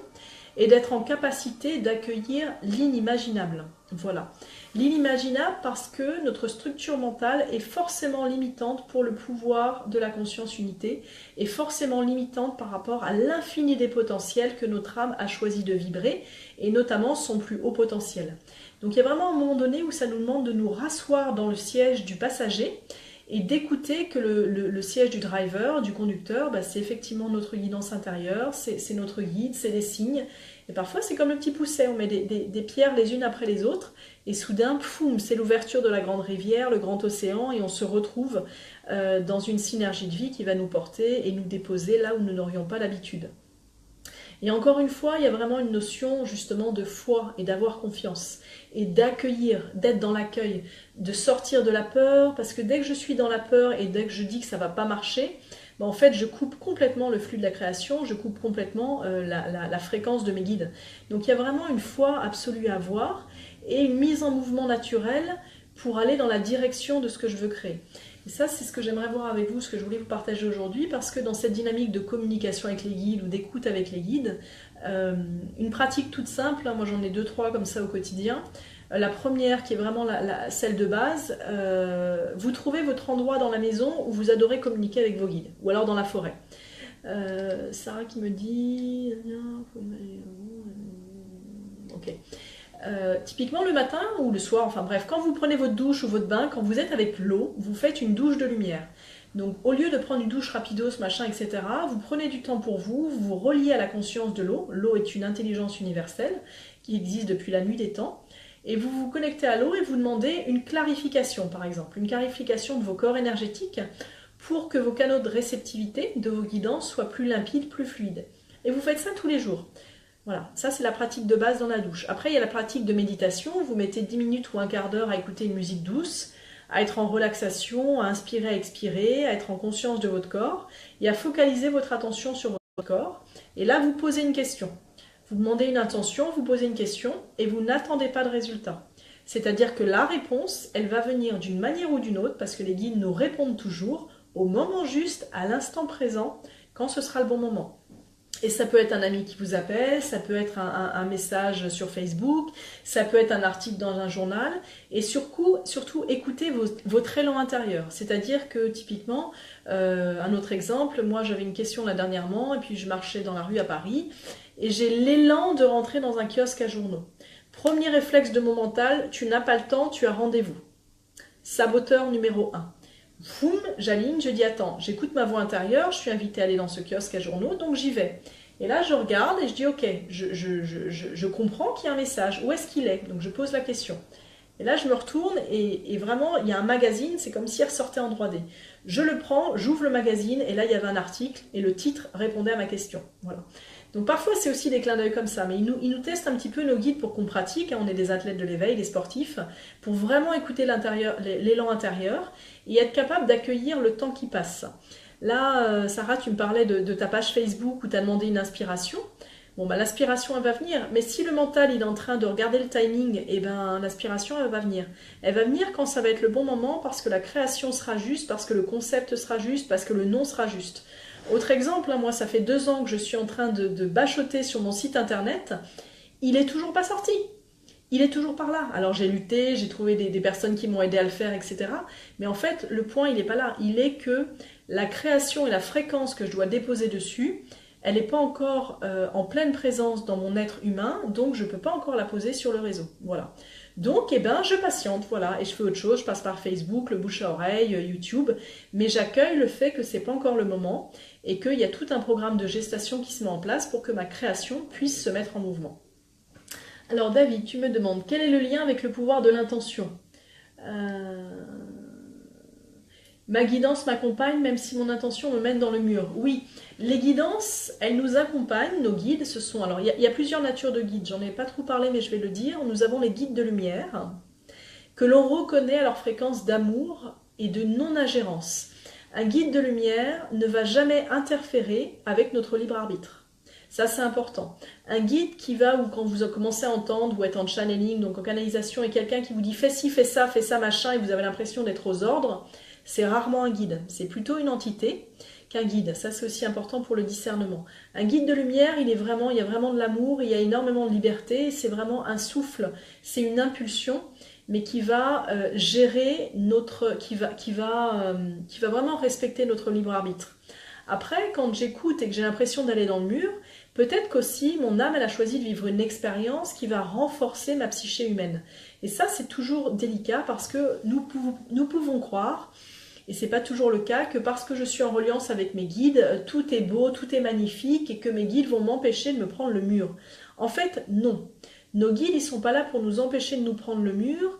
et d'être en capacité d'accueillir l'inimaginable. Voilà. L'inimaginable parce que notre structure mentale est forcément limitante pour le pouvoir de la conscience unité et forcément limitante par rapport à l'infini des potentiels que notre âme a choisi de vibrer et notamment son plus haut potentiel. Donc il y a vraiment un moment donné où ça nous demande de nous rasseoir dans le siège du passager et d'écouter que le siège du driver, du conducteur, bah, c'est effectivement notre guidance intérieure, c'est notre guide, c'est des signes. Et parfois, c'est comme le petit pousset, on met des pierres les unes après les autres, et soudain, poum, c'est l'ouverture de la grande rivière, le grand océan, et on se retrouve dans une synergie de vie qui va nous porter et nous déposer là où nous n'aurions pas l'habitude. Et encore une fois, il y a vraiment une notion justement de foi et d'avoir confiance et d'accueillir, d'être dans l'accueil, de sortir de la peur, parce que dès que je suis dans la peur et dès que je dis que ça va pas marcher, en fait, je coupe complètement le flux de la création, je coupe complètement la fréquence de mes guides. Donc il y a vraiment une foi absolue à avoir et une mise en mouvement naturelle pour aller dans la direction de ce que je veux créer. Et ça, c'est ce que j'aimerais voir avec vous, ce que je voulais vous partager aujourd'hui, parce que dans cette dynamique de communication avec les guides ou d'écoute avec les guides, une pratique toute simple, moi j'en ai 2-3 comme ça au quotidien. La première, qui est vraiment celle de base, vous trouvez votre endroit dans la maison où vous adorez communiquer avec vos guides, ou alors dans la forêt. Sarah qui me dit... Ok. Typiquement le matin ou le soir, enfin bref, quand vous prenez votre douche ou votre bain, quand vous êtes avec l'eau, vous faites une douche de lumière. Donc au lieu de prendre une douche rapidos, machin, etc., vous prenez du temps pour vous, vous vous reliez à la conscience de l'eau. L'eau est une intelligence universelle qui existe depuis la nuit des temps. Et vous vous connectez à l'eau et vous demandez une clarification, par exemple, une clarification de vos corps énergétiques pour que vos canaux de réceptivité, de vos guidances soient plus limpides, plus fluides. Et vous faites ça tous les jours. Voilà, ça c'est la pratique de base dans la douche. Après, il y a la pratique de méditation. Vous mettez 10 minutes ou un quart d'heure à écouter une musique douce, à être en relaxation, à inspirer, à expirer, à être en conscience de votre corps et à focaliser votre attention sur votre corps. Et là, vous posez une question. Vous demandez une intention, vous posez une question et vous n'attendez pas de résultat. C'est-à-dire que la réponse, elle va venir d'une manière ou d'une autre parce que les guides nous répondent toujours au moment juste, à l'instant présent, quand ce sera le bon moment. Et ça peut être un ami qui vous appelle, ça peut être un message sur Facebook, ça peut être un article dans un journal. Et surtout écoutez votre élan intérieur. C'est-à-dire que typiquement, un autre exemple, moi j'avais une question là dernièrement et puis je marchais dans la rue à Paris et j'ai l'élan de rentrer dans un kiosque à journaux. Premier réflexe de mon mental, tu n'as pas le temps, tu as rendez-vous. Saboteur numéro 1. Foum, j'aligne, je dis attends, j'écoute ma voix intérieure, je suis invitée à aller dans ce kiosque à journaux, donc j'y vais. Et là je regarde et je dis ok, je comprends qu'il y a un message, où est-ce qu'il est? Donc je pose la question. Et là je me retourne et vraiment il y a un magazine, c'est comme s'il ressortait en 3D. Je le prends, j'ouvre le magazine et là il y avait un article et le titre répondait à ma question. Voilà. Donc parfois c'est aussi des clins d'œil comme ça, mais ils nous testent un petit peu nos guides pour qu'on pratique, on est des athlètes de l'éveil, des sportifs, pour vraiment écouter l'élan intérieur et être capable d'accueillir le temps qui passe. Là, Sarah, tu me parlais de ta page Facebook où tu as demandé une inspiration. Bon, bah, l'aspiration, elle va venir, mais si le mental il est en train de regarder le timing, eh ben, l'aspiration, elle va venir. Elle va venir quand ça va être le bon moment, parce que la création sera juste, parce que le concept sera juste, parce que le nom sera juste. Autre exemple, moi ça fait 2 ans que je suis en train de bachoter sur mon site internet, il est toujours pas sorti, il est toujours par là. Alors j'ai lutté, j'ai trouvé des personnes qui m'ont aidé à le faire, etc. Mais en fait le point il est pas là, il est que la création et la fréquence que je dois déposer dessus, elle n'est pas encore en pleine présence dans mon être humain, donc je ne peux pas encore la poser sur le réseau. Voilà. Donc, eh ben, je patiente, voilà, et je fais autre chose, je passe par Facebook, le bouche à oreille, YouTube, mais j'accueille le fait que c'est pas encore le moment et qu'il y a tout un programme de gestation qui se met en place pour que ma création puisse se mettre en mouvement. Alors David, tu me demandes, quel est le lien avec le pouvoir de l'intention? Ma guidance m'accompagne même si mon intention me mène dans le mur. Oui, les guidances, elles nous accompagnent, nos guides, ce sont... Alors, il y a plusieurs natures de guides, j'en ai pas trop parlé, mais je vais le dire. Nous avons les guides de lumière, que l'on reconnaît à leur fréquence d'amour et de non-ingérence. Un guide de lumière ne va jamais interférer avec notre libre arbitre. Ça, c'est important. Un guide qui va, ou quand vous commencez à entendre, ou être en channeling, donc en canalisation, et quelqu'un qui vous dit « fais ci, fais ça, machin », et vous avez l'impression d'être aux ordres, c'est rarement un guide. C'est plutôt une entité qu'un guide. Ça, c'est aussi important pour le discernement. Un guide de lumière, il y a vraiment de l'amour, il y a énormément de liberté, c'est vraiment un souffle, c'est une impulsion, mais qui va gérer qui va vraiment respecter notre libre arbitre. Après, quand j'écoute et que j'ai l'impression d'aller dans le mur, peut-être qu'aussi mon âme elle a choisi de vivre une expérience qui va renforcer ma psyché humaine. Et ça, c'est toujours délicat parce que nous pouvons croire, et c'est pas toujours le cas, que parce que je suis en reliance avec mes guides, tout est beau, tout est magnifique et que mes guides vont m'empêcher de me prendre le mur. En fait, non. Nos guides, ils sont pas là pour nous empêcher de nous prendre le mur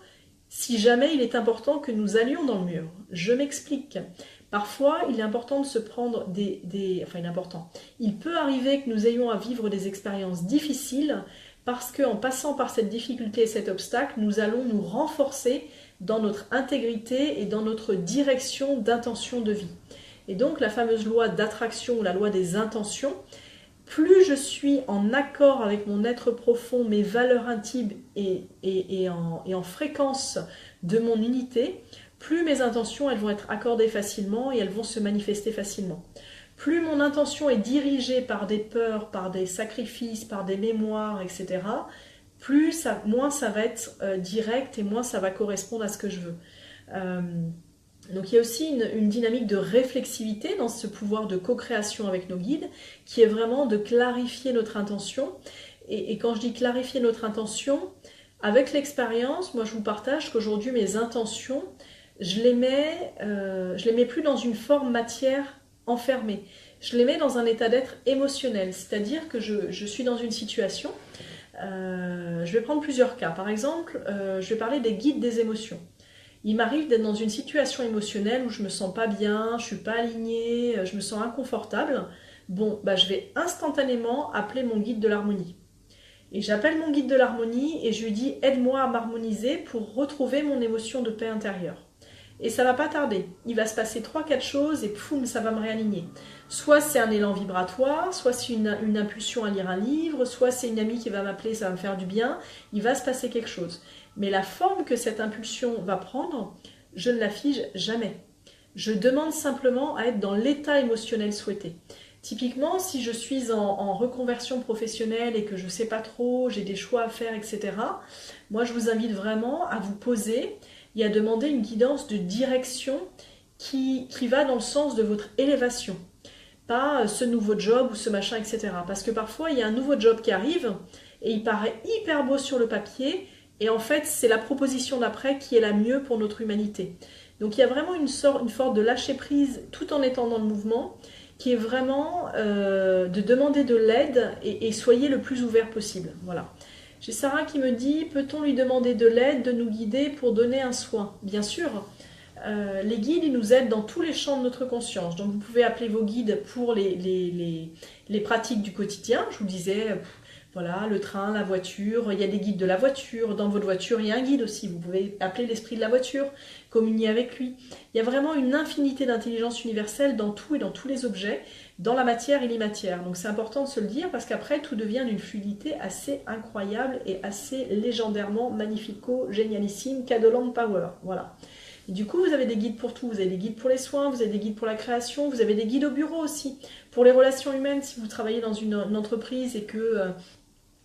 si jamais il est important que nous allions dans le mur. Je m'explique. Parfois, il est important de se prendre enfin, il est important. Il peut arriver que nous ayons à vivre des expériences difficiles parce qu'en passant par cette difficulté et cet obstacle, nous allons nous renforcer dans notre intégrité et dans notre direction d'intention de vie. Et donc, la fameuse loi d'attraction ou la loi des intentions, plus je suis en accord avec mon être profond, mes valeurs intimes et en fréquence de mon unité, plus mes intentions elles vont être accordées facilement et elles vont se manifester facilement. Plus mon intention est dirigée par des peurs, par des sacrifices, par des mémoires, etc., moins ça va être direct et moins ça va correspondre à ce que je veux. Donc il y a aussi une dynamique de réflexivité dans ce pouvoir de co-création avec nos guides, qui est vraiment de clarifier notre intention. Et quand je dis clarifier notre intention, avec l'expérience, moi je vous partage qu'aujourd'hui mes intentions, je les mets plus dans une forme matière enfermée. Je les mets dans un état d'être émotionnel, c'est-à-dire que je suis dans une situation, je vais prendre plusieurs cas. Par exemple, je vais parler des guides des émotions. Il m'arrive d'être dans une situation émotionnelle où je me sens pas bien, je suis pas alignée, je me sens inconfortable. Bon, je vais instantanément appeler mon guide de l'harmonie. Et j'appelle mon guide de l'harmonie et je lui dis « Aide-moi à m'harmoniser pour retrouver mon émotion de paix intérieure ». Et ça va pas tarder. Il va se passer 3-4 choses et poum, ça va me réaligner. Soit c'est un élan vibratoire, soit c'est une impulsion à lire un livre, soit c'est une amie qui va m'appeler, ça va me faire du bien. Il va se passer quelque chose. Mais la forme que cette impulsion va prendre, je ne la fige jamais. Je demande simplement à être dans l'état émotionnel souhaité. Typiquement, si je suis en reconversion professionnelle et que je ne sais pas trop, j'ai des choix à faire, etc., moi je vous invite vraiment à vous poser et à demander une guidance de direction qui va dans le sens de votre élévation. Pas ce nouveau job ou ce machin, etc. Parce que parfois, il y a un nouveau job qui arrive et il paraît hyper beau sur le papier et en fait, c'est la proposition d'après qui est la mieux pour notre humanité. Donc il y a vraiment une forme de lâcher prise tout en étant dans le mouvement qui est vraiment de demander de l'aide et soyez le plus ouvert possible. Voilà. J'ai Sarah qui me dit, peut-on lui demander de l'aide, de nous guider pour donner un soin? Bien sûr, les guides ils nous aident dans tous les champs de notre conscience. Donc vous pouvez appeler vos guides pour les pratiques du quotidien. Je vous disais, voilà, le train, la voiture, il y a des guides de la voiture. Dans votre voiture, il y a un guide aussi. Vous pouvez appeler l'esprit de la voiture, communier avec lui. Il y a vraiment une infinité d'intelligence universelle dans tout et dans tous les objets, dans la matière et l'imatière. Donc c'est important de se le dire parce qu'après, tout devient d'une fluidité assez incroyable et assez légendairement magnifico, génialissime, Cadoland Power. Voilà. Et du coup, vous avez des guides pour tout. Vous avez des guides pour les soins, vous avez des guides pour la création, vous avez des guides au bureau aussi. Pour les relations humaines, si vous travaillez dans une entreprise et que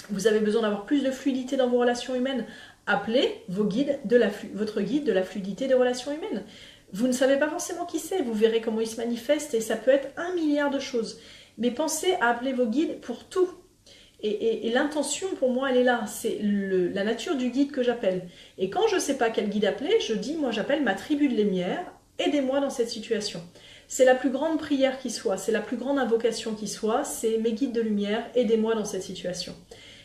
vous avez besoin d'avoir plus de fluidité dans vos relations humaines, appelez votre guide de la fluidité des relations humaines. Vous ne savez pas forcément qui c'est, vous verrez comment il se manifeste et ça peut être 1 milliard de choses. Mais pensez à appeler vos guides pour tout. Et l'intention, pour moi, elle est là. C'est la nature du guide que j'appelle. Et quand je ne sais pas quel guide appeler, je dis, moi j'appelle ma tribu de lumière, aidez-moi dans cette situation. C'est la plus grande prière qui soit, c'est la plus grande invocation qui soit, c'est mes guides de lumière, aidez-moi dans cette situation.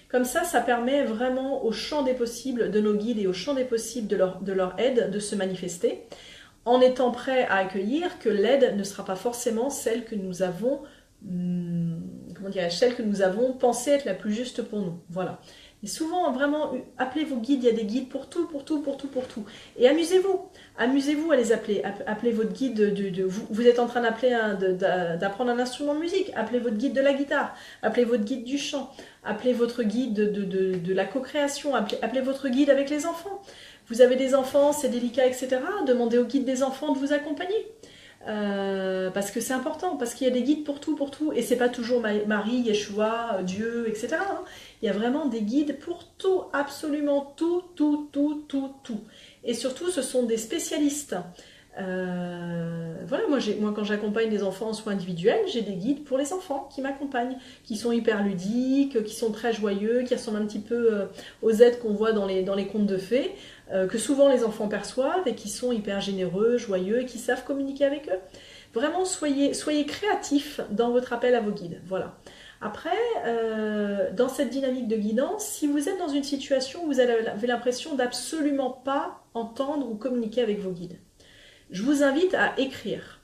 Comme ça permet vraiment au champ des possibles de nos guides et au champ des possibles de leur aide de se manifester, en étant prêt à accueillir que l'aide ne sera pas forcément celle que nous avons, celle que nous avons pensé être la plus juste pour nous. Voilà. Et souvent, vraiment, appelez vos guides, il y a des guides pour tout, pour tout, pour tout, pour tout. Et amusez-vous à les appeler. Appelez votre guide vous êtes en train d'apprendre un instrument de musique, appelez votre guide de la guitare, appelez votre guide du chant, appelez votre guide de la co-création, appelez votre guide avec les enfants. Vous avez des enfants, c'est délicat, etc. Demandez au guide des enfants de vous accompagner. Parce que c'est important, parce qu'il y a des guides pour tout, et c'est pas toujours Marie, Yeshua, Dieu, etc. Hein. Il y a vraiment des guides pour tout, absolument tout. Et surtout, ce sont des spécialistes. Voilà, moi quand j'accompagne des enfants en soins individuels, j'ai des guides pour les enfants qui m'accompagnent, qui sont hyper ludiques, qui sont très joyeux, qui ressemblent un petit peu aux êtres qu'on voit dans les contes de fées, que souvent les enfants perçoivent et qui sont hyper généreux, joyeux et qui savent communiquer avec eux. Vraiment, soyez créatifs dans votre appel à vos guides. Voilà. Après, dans cette dynamique de guidance, si vous êtes dans une situation où vous avez l'impression d'absolument pas entendre ou communiquer avec vos guides, je vous invite à écrire.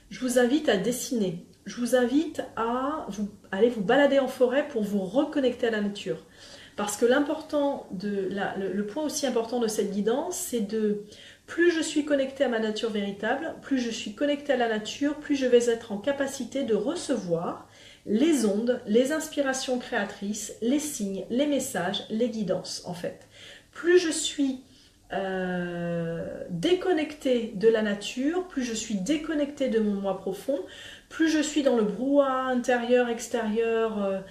je vous invite à dessiner. Je vous invite à aller vous balader en forêt pour vous reconnecter à la nature. Parce que le point aussi important de cette guidance, c'est plus je suis connectée à ma nature véritable, plus je suis connectée à la nature, plus je vais être en capacité de recevoir les ondes, les inspirations créatrices, les signes, les messages, les guidances en fait. Plus je suis déconnectée de la nature, plus je suis déconnectée de mon moi profond, plus je suis dans le brouhaha intérieur, extérieur,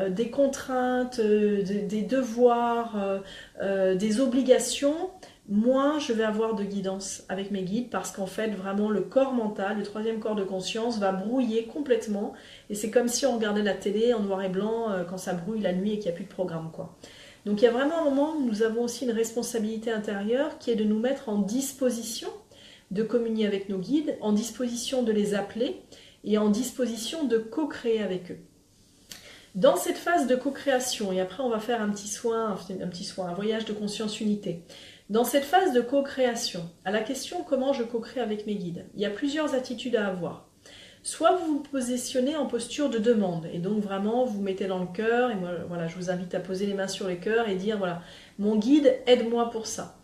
des contraintes, des devoirs, des obligations, moins je vais avoir de guidance avec mes guides parce qu'en fait vraiment le corps mental, le troisième corps de conscience va brouiller complètement et c'est comme si on regardait la télé en noir et blanc quand ça brouille la nuit et qu'il n'y a plus de programme quoi. Donc il y a vraiment un moment où nous avons aussi une responsabilité intérieure qui est de nous mettre en disposition de communier avec nos guides, en disposition de les appeler et en disposition de co-créer avec eux. Dans cette phase de co-création, et après on va faire un voyage de conscience unité. Dans cette phase de co-création, à la question comment je co-crée avec mes guides, il y a plusieurs attitudes à avoir. Soit vous vous positionnez en posture de demande, et donc vraiment vous mettez dans le cœur, et moi voilà, je vous invite à poser les mains sur le cœur et dire voilà, mon guide, aide-moi pour ça.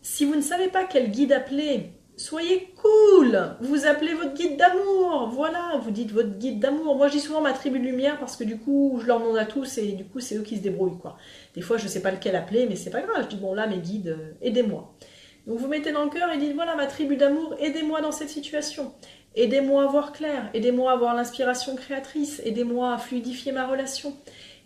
Si vous ne savez pas quel guide appeler, soyez cool, vous appelez votre guide d'amour, voilà, vous dites votre guide d'amour. Moi je dis souvent ma tribu de lumière parce que du coup je leur demande à tous et du coup c'est eux qui se débrouillent quoi. Des fois je ne sais pas lequel appeler mais c'est pas grave, je dis bon là mes guides, aidez-moi. Donc vous mettez dans le cœur et dites voilà ma tribu d'amour, aidez-moi dans cette situation. Aidez-moi à voir clair, aidez-moi à avoir l'inspiration créatrice, aidez-moi à fluidifier ma relation.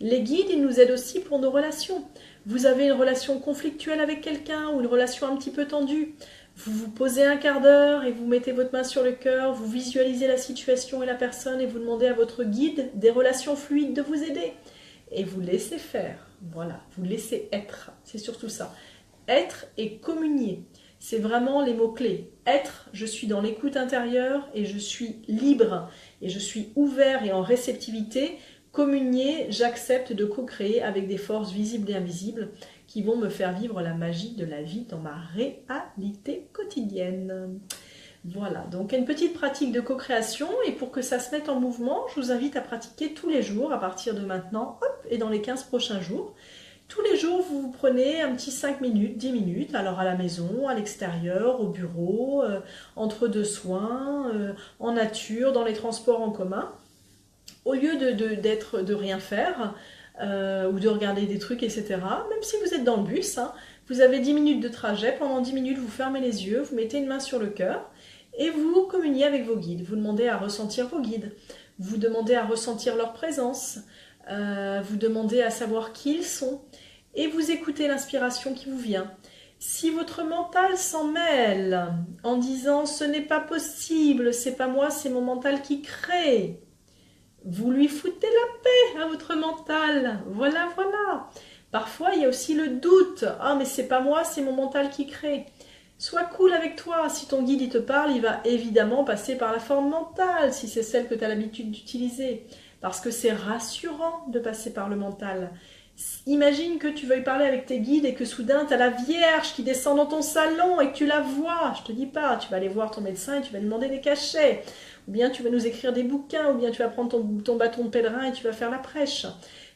Les guides, ils nous aident aussi pour nos relations. Vous avez une relation conflictuelle avec quelqu'un ou une relation un petit peu tendue. Vous vous posez un quart d'heure et vous mettez votre main sur le cœur, vous visualisez la situation et la personne et vous demandez à votre guide des relations fluides de vous aider. Et vous laissez faire, voilà, vous laissez être, c'est surtout ça. Être et communier. C'est vraiment les mots-clés. Être, je suis dans l'écoute intérieure et je suis libre et je suis ouvert et en réceptivité. Communier, j'accepte de co-créer avec des forces visibles et invisibles qui vont me faire vivre la magie de la vie dans ma réalité quotidienne. Voilà, donc une petite pratique de co-création et pour que ça se mette en mouvement, je vous invite à pratiquer tous les jours à partir de maintenant et dans les 15 prochains jours. Tous les jours, vous prenez un petit 5 minutes, 10 minutes, alors à la maison, à l'extérieur, au bureau, entre deux soins, en nature, dans les transports en commun. Au lieu de rien faire ou de regarder des trucs, etc., même si vous êtes dans le bus, hein, vous avez 10 minutes de trajet, pendant 10 minutes, vous fermez les yeux, vous mettez une main sur le cœur et vous communiez avec vos guides. Vous demandez à ressentir vos guides, vous demandez à ressentir leur présence, vous demandez à savoir qui ils sont et vous écoutez l'inspiration qui vous vient. Si votre mental s'en mêle en disant ce n'est pas possible, c'est pas moi, c'est mon mental qui crée, vous lui foutez la paix à votre mental. Voilà, voilà. Parfois, il y a aussi le doute. Ah, mais c'est pas moi, c'est mon mental qui crée. Sois cool avec toi. Si ton guide il te parle, il va évidemment passer par la forme mentale, si c'est celle que tu as l'habitude d'utiliser. Parce que c'est rassurant de passer par le mental. Imagine que tu veuilles parler avec tes guides et que soudain tu as la Vierge qui descend dans ton salon et que tu la vois. Je te dis pas, tu vas aller voir ton médecin et tu vas lui demander des cachets. Ou bien tu vas nous écrire des bouquins, ou bien tu vas prendre ton bâton de pèlerin et tu vas faire la prêche.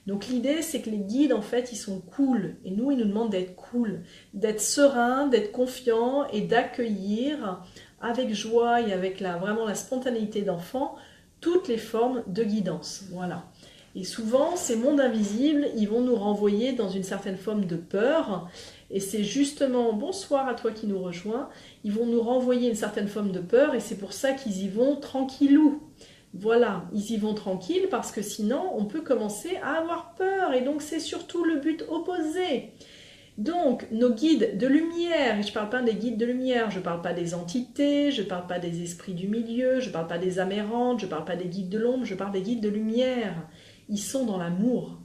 Donc l'idée c'est que les guides en fait ils sont cool. Et nous ils nous demandent d'être cool, d'être serein, d'être confiant et d'accueillir avec joie et avec vraiment la spontanéité d'enfant toutes les formes de guidance. Voilà. Et souvent, ces mondes invisibles, ils vont nous renvoyer dans une certaine forme de peur. Et c'est justement, bonsoir à toi qui nous rejoins, ils vont nous renvoyer une certaine forme de peur et c'est pour ça qu'ils y vont tranquillou. Voilà, ils y vont tranquille parce que sinon, on peut commencer à avoir peur. Et donc, c'est surtout le but opposé. Donc, nos guides de lumière, et je ne parle pas des guides de lumière, je ne parle pas des entités, je ne parle pas des esprits du milieu, je ne parle pas des amérantes, je ne parle pas des guides de l'ombre, je parle des guides de lumière. Ils sont dans l'amour.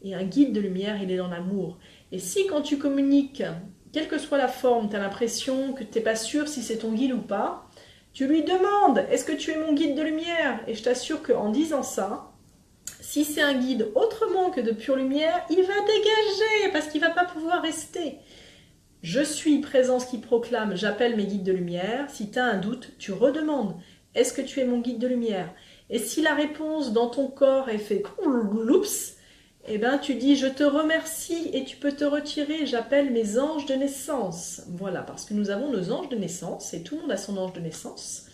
Et un guide de lumière, il est dans l'amour. Et si quand tu communiques, quelle que soit la forme, tu as l'impression que tu n'es pas sûr si c'est ton guide ou pas, tu lui demandes, est-ce que tu es mon guide de lumière? Et je t'assure qu'en disant ça, si c'est un guide autrement que de pure lumière, il va dégager parce qu'il ne va pas pouvoir rester. Je suis présence qui proclame, j'appelle mes guides de lumière. Si tu as un doute, tu redemandes. est-ce que tu es mon guide de lumière? Et si la réponse dans ton corps est fait oups, eh ben tu dis je te remercie et tu peux te retirer, j'appelle mes anges de naissance. Voilà, parce que nous avons nos anges de naissance et tout le monde a son ange de naissance.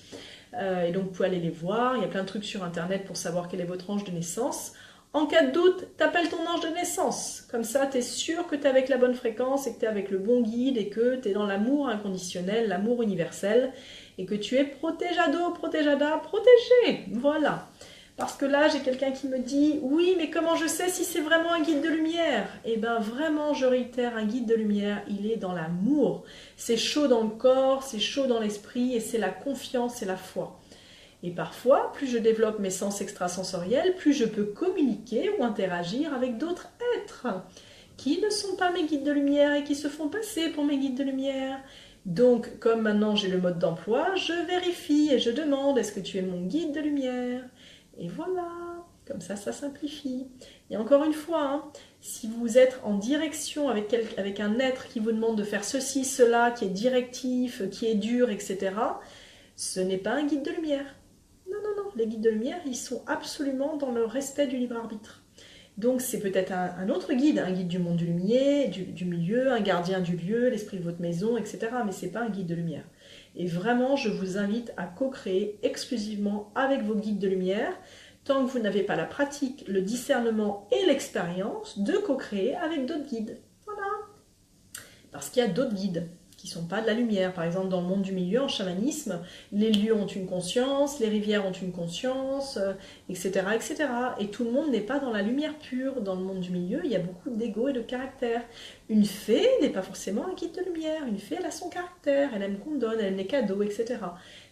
Et donc vous pouvez aller les voir, il y a plein de trucs sur internet pour savoir quel est votre ange de naissance. En cas de doute, t'appelles ton ange de naissance. Comme ça, tu es sûr que tu es avec la bonne fréquence et que tu es avec le bon guide et que tu es dans l'amour inconditionnel, l'amour universel et que tu es protégado, protégada, protégé. Voilà. Parce que là, j'ai quelqu'un qui me dit « Oui, mais comment je sais si c'est vraiment un guide de lumière ?» Eh bien, vraiment, je réitère, un guide de lumière, il est dans l'amour. C'est chaud dans le corps, c'est chaud dans l'esprit et c'est la confiance et la foi. Et parfois, plus je développe mes sens extrasensoriels, plus je peux communiquer ou interagir avec d'autres êtres qui ne sont pas mes guides de lumière et qui se font passer pour mes guides de lumière. Donc, comme maintenant j'ai le mode d'emploi, je vérifie et je demande « Est-ce que tu es mon guide de lumière ?» Et voilà, comme ça simplifie. Et encore une fois, hein, si vous êtes en direction avec un être qui vous demande de faire ceci, cela, qui est directif, qui est dur, etc., ce n'est pas un guide de lumière. Non, non, non, les guides de lumière, ils sont absolument dans le respect du libre arbitre. Donc c'est peut-être un autre guide, un guide du monde du lumière, du milieu, un gardien du lieu, l'esprit de votre maison, etc. Mais ce n'est pas un guide de lumière. Et vraiment, je vous invite à co-créer exclusivement avec vos guides de lumière, tant que vous n'avez pas la pratique, le discernement et l'expérience de co-créer avec d'autres guides. Voilà. Parce qu'il y a d'autres guides qui ne sont pas de la lumière. Par exemple, dans le monde du milieu, en chamanisme, les lieux ont une conscience, les rivières ont une conscience, etc., etc. Et tout le monde n'est pas dans la lumière pure. Dans le monde du milieu, il y a beaucoup d'ego et de caractère. Une fée n'est pas forcément un guide de lumière. Une fée, elle a son caractère, elle aime qu'on donne, elle aime les cadeaux, etc.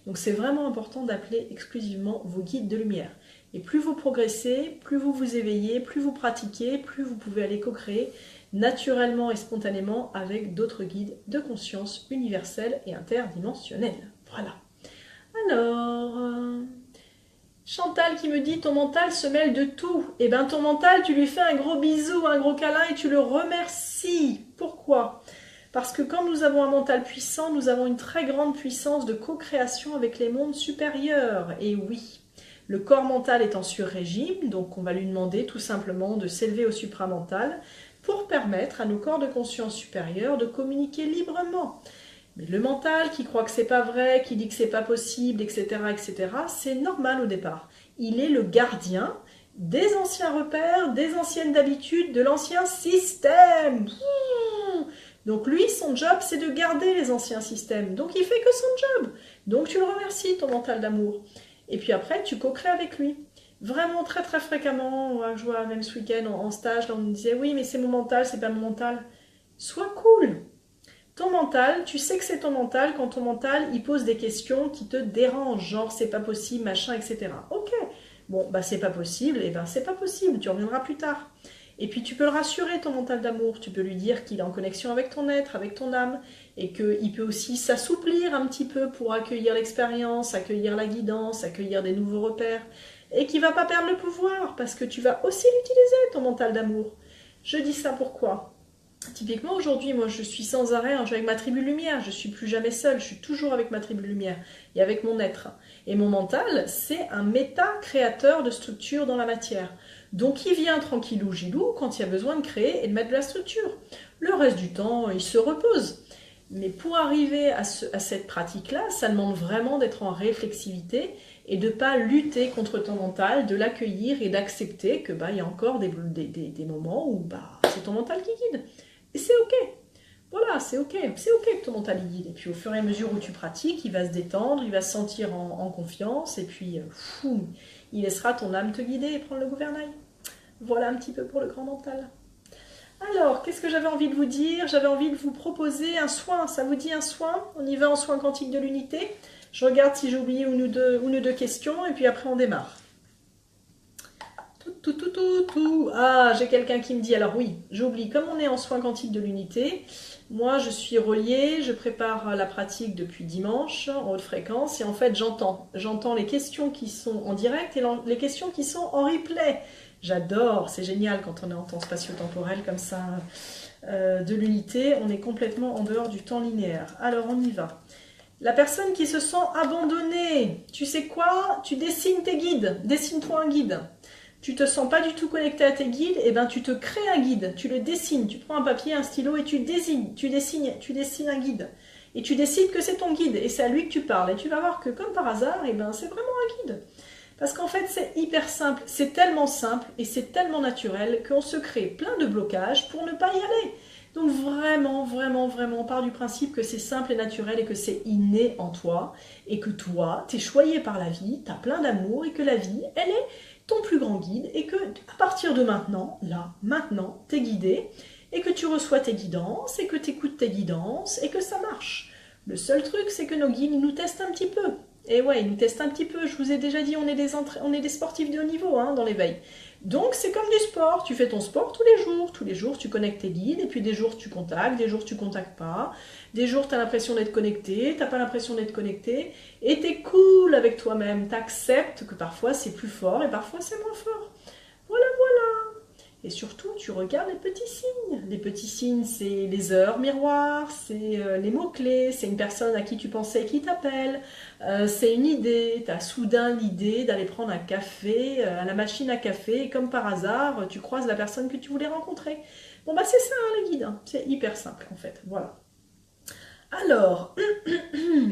Donc c'est vraiment important d'appeler exclusivement vos guides de lumière. Et plus vous progressez, plus vous vous éveillez, plus vous pratiquez, plus vous pouvez aller co-créer naturellement et spontanément avec d'autres guides de conscience universelle et interdimensionnelle. Voilà. Alors, Chantal qui me dit « Ton mental se mêle de tout ». Eh bien, ton mental, tu lui fais un gros bisou, un gros câlin et tu le remercies. Pourquoi ? Parce que quand nous avons un mental puissant, nous avons une très grande puissance de co-création avec les mondes supérieurs. Et oui, le corps mental est en sur-régime, donc on va lui demander tout simplement de s'élever au supramental pour permettre à nos corps de conscience supérieurs de communiquer librement. Mais le mental qui croit que c'est pas vrai, qui dit que c'est pas possible, etc., etc., c'est normal au départ. Il est le gardien des anciens repères, des anciennes habitudes, de l'ancien système. Donc lui, son job, c'est de garder les anciens systèmes. Donc il fait que son job. Donc tu le remercies, ton mental d'amour. Et puis après, tu co-crées avec lui. Vraiment très très fréquemment, je vois même ce week-end en stage, là on me disait oui mais c'est mon mental, c'est pas mon mental. Sois cool. Ton mental, tu sais que c'est ton mental quand ton mental il pose des questions qui te dérangent, genre c'est pas possible, machin, etc. Ok, bon bah c'est pas possible, et ben c'est pas possible, tu reviendras plus tard. Et puis tu peux le rassurer ton mental d'amour, tu peux lui dire qu'il est en connexion avec ton être, avec ton âme, et qu'il peut aussi s'assouplir un petit peu pour accueillir l'expérience, accueillir la guidance, accueillir des nouveaux repères. Et qui ne va pas perdre le pouvoir, parce que tu vas aussi l'utiliser, ton mental d'amour. Je dis ça pourquoi ? Typiquement, aujourd'hui, moi, je suis sans arrêt avec ma tribu lumière. Je ne suis plus jamais seule, je suis toujours avec ma tribu lumière et avec mon être. Et mon mental, c'est un méta-créateur de structure dans la matière. Donc, il vient tranquillou gilou quand il y a besoin de créer et de mettre de la structure. Le reste du temps, il se repose. Mais pour arriver à cette pratique-là, ça demande vraiment d'être en réflexivité et de ne pas lutter contre ton mental, de l'accueillir et d'accepter que y a encore des moments où c'est ton mental qui guide. Et c'est ok. Voilà, c'est ok que ton mental y guide. Et puis au fur et à mesure où tu pratiques, il va se détendre, il va se sentir en confiance et puis il laissera ton âme te guider et prendre le gouvernail. Voilà un petit peu pour le grand mental. Alors, qu'est-ce que j'avais envie de vous dire? J'avais envie de vous proposer un soin. Ça vous dit un soin? On y va en soin quantique de l'unité. Je regarde si j'ai oublié une ou deux questions et puis après on démarre. Ah, j'ai quelqu'un qui me dit, alors oui, j'oublie, comme on est en soin quantique de l'unité, moi je suis reliée, je prépare la pratique depuis dimanche en haute fréquence et en fait j'entends les questions qui sont en direct et les questions qui sont en replay. J'adore, c'est génial quand on est en temps spatio-temporel comme ça de l'unité, on est complètement en dehors du temps linéaire. Alors on y va. La personne qui se sent abandonnée, tu sais quoi? Tu dessines tes guides, dessine-toi un guide. Tu te sens pas du tout connecté à tes guides, et ben tu te crées un guide, tu le dessines, tu prends un papier, un stylo et tu dessines un guide. Et tu décides que c'est ton guide, et c'est à lui que tu parles. Et tu vas voir que comme par hasard, et ben c'est vraiment un guide. Parce qu'en fait c'est hyper simple, c'est tellement simple et c'est tellement naturel qu'on se crée plein de blocages pour ne pas y aller. Donc vraiment, vraiment, vraiment, on part du principe que c'est simple et naturel et que c'est inné en toi et que toi, t'es choyé par la vie, t'as plein d'amour et que la vie, elle est ton plus grand guide et que à partir de maintenant, là, maintenant, t'es guidé et que tu reçois tes guidances et que t'écoutes tes guidances et que ça marche. Le seul truc, c'est que nos guides, ils nous testent un petit peu. Et ouais, ils nous testent un petit peu. Je vous ai déjà dit, on est des sportifs de haut niveau hein, dans l'éveil. Donc c'est comme du sport, tu fais ton sport tous les jours tu connectes tes guides, et puis des jours tu contactes, des jours tu contactes pas, des jours tu as l'impression d'être connecté, t'as pas l'impression d'être connecté, et t'es cool avec toi-même, t'acceptes que parfois c'est plus fort et parfois c'est moins fort. Voilà, voilà. Et surtout, tu regardes les petits signes. Les petits signes, c'est les heures miroirs, c'est les mots-clés, c'est une personne à qui tu pensais qui t'appelle, c'est une idée, tu as soudain l'idée d'aller prendre un café à la machine à café, et comme par hasard, tu croises la personne que tu voulais rencontrer. Bon, bah c'est ça, hein, les guides, hein. C'est hyper simple en fait, voilà. Alors,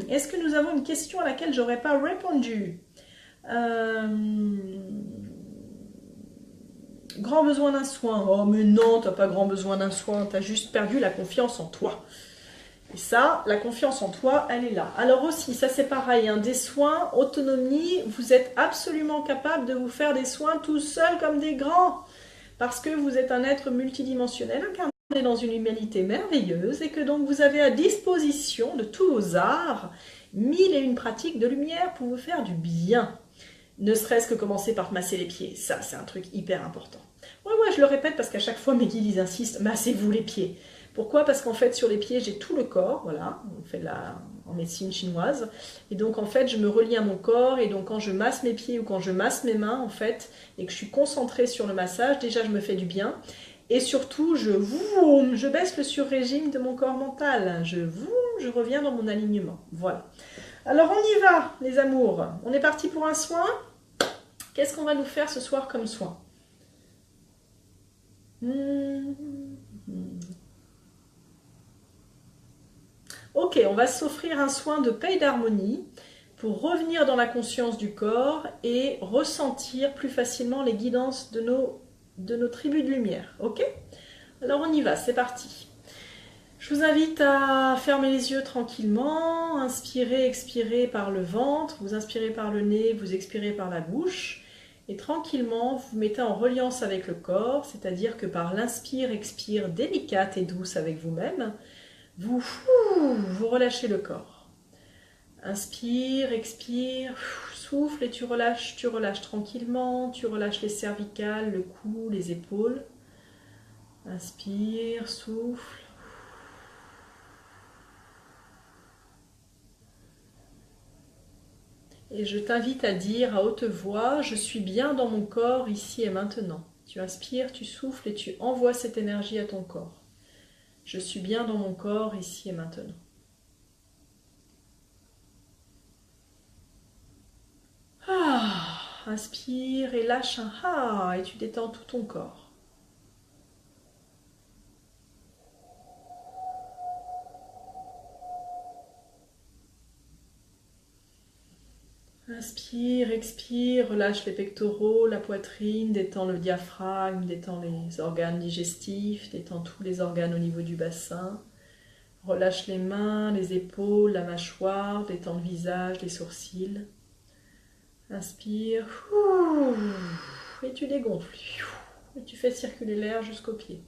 est-ce que nous avons une question à laquelle j'aurais pas répondu? Grand besoin d'un soin. Oh mais non, t'as pas grand besoin d'un soin, t'as juste perdu la confiance en toi. Et ça, la confiance en toi, elle est là. Alors aussi, ça c'est pareil, hein, des soins, autonomie, vous êtes absolument capable de vous faire des soins tout seul comme des grands. Parce que vous êtes un être multidimensionnel, incarné dans une humanité merveilleuse, et que donc vous avez à disposition de tous vos arts, 1001 pratiques de lumière pour vous faire du bien. Ne serait-ce que commencer par masser les pieds. Ça, c'est un truc hyper important. Ouais, je le répète parce qu'à chaque fois, mes guides, ils insistent, massez-vous les pieds. Pourquoi? Parce qu'en fait, sur les pieds, j'ai tout le corps, voilà, on fait en médecine chinoise. Et donc, en fait, je me relie à mon corps. Et donc, quand je masse mes pieds ou quand je masse mes mains, en fait, et que je suis concentrée sur le massage, déjà, je me fais du bien. Et surtout, je baisse le sur-régime de mon corps mental. Je reviens dans mon alignement. Voilà. Alors, on y va, les amours. On est parti pour un soin. Qu'est-ce qu'on va nous faire ce soir comme soin? Ok, on va s'offrir un soin de paix et d'harmonie pour revenir dans la conscience du corps et ressentir plus facilement les guidances de nos tribus de lumière. Ok? Alors on y va, c'est parti. Je vous invite à fermer les yeux tranquillement, inspirez, expirez par le ventre, vous inspirez par le nez, vous expirez par la bouche. Et tranquillement, vous mettez en reliance avec le corps, c'est-à-dire que par l'inspire-expire délicate et douce avec vous-même, vous relâchez le corps. Inspire, expire, souffle et tu relâches tranquillement, tu relâches les cervicales, le cou, les épaules. Inspire, souffle. Et je t'invite à dire à haute voix, je suis bien dans mon corps ici et maintenant. Tu inspires, tu souffles et tu envoies cette énergie à ton corps. Je suis bien dans mon corps ici et maintenant. Ah, inspire et lâche un ah et tu détends tout ton corps. Inspire, expire, relâche les pectoraux, la poitrine, détends le diaphragme, détends les organes digestifs, détends tous les organes au niveau du bassin. Relâche les mains, les épaules, la mâchoire, détends le visage, les sourcils. Inspire, et tu dégonfles. Et tu fais circuler l'air jusqu'aux pieds.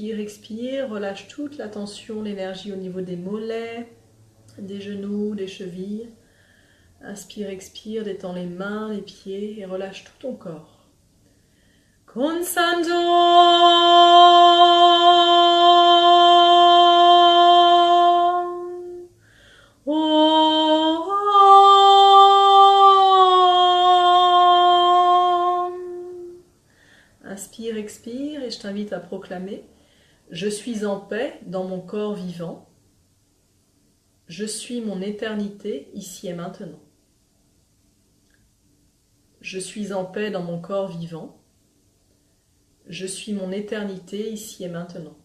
Inspire, expire, relâche toute la tension, l'énergie au niveau des mollets, des genoux, des chevilles. Inspire, expire, détends les mains, les pieds et relâche tout ton corps. Consando. Inspire, expire et je t'invite à proclamer « Je suis en paix dans mon corps vivant. Je suis mon éternité ici et maintenant. » Je suis en paix dans mon corps vivant. Je suis mon éternité ici et maintenant.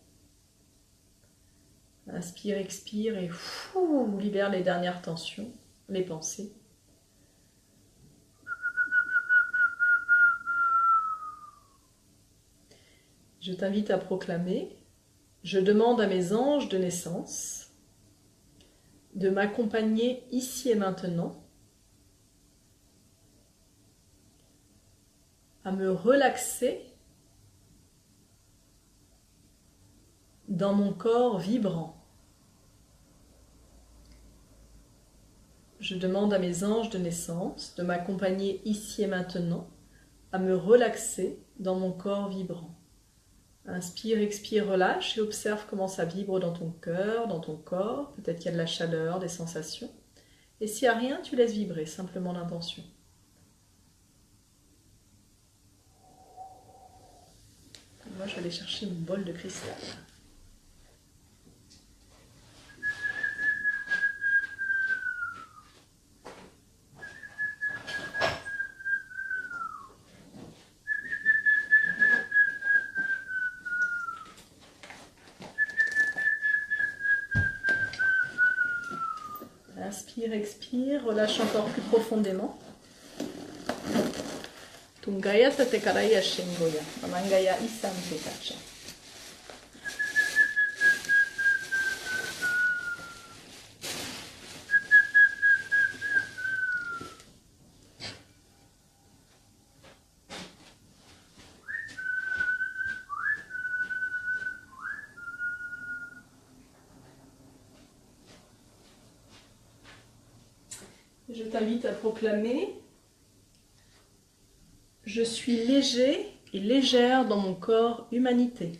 Inspire, expire et libère les dernières tensions, les pensées. Je t'invite à proclamer « Je demande à mes anges de naissance de m'accompagner ici et maintenant, à me relaxer dans mon corps vibrant. Je demande à mes anges de naissance de m'accompagner ici et maintenant, à me relaxer dans mon corps vibrant. » Inspire, expire, relâche et observe comment ça vibre dans ton cœur, dans ton corps. Peut-être qu'il y a de la chaleur, des sensations. Et s'il n'y a rien, tu laisses vibrer simplement l'intention. Moi, je vais aller chercher mon bol de cristal. Inspire, expire, relâche encore plus profondément. Tungaya Satekaraya Shengoya, Amangaya Isam Tekacha. Je t'invite à proclamer « Je suis léger et légère dans mon corps humanité. »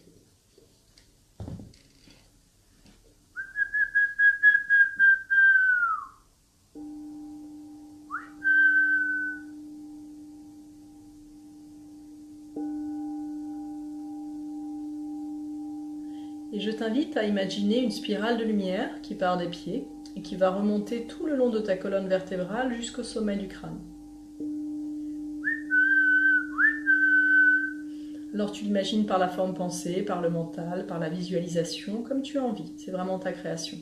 Et je t'invite à imaginer une spirale de lumière qui part des pieds et qui va remonter tout le long de ta colonne vertébrale jusqu'au sommet du crâne. Alors tu l'imagines par la forme pensée, par le mental, par la visualisation, comme tu as envie. C'est vraiment ta création.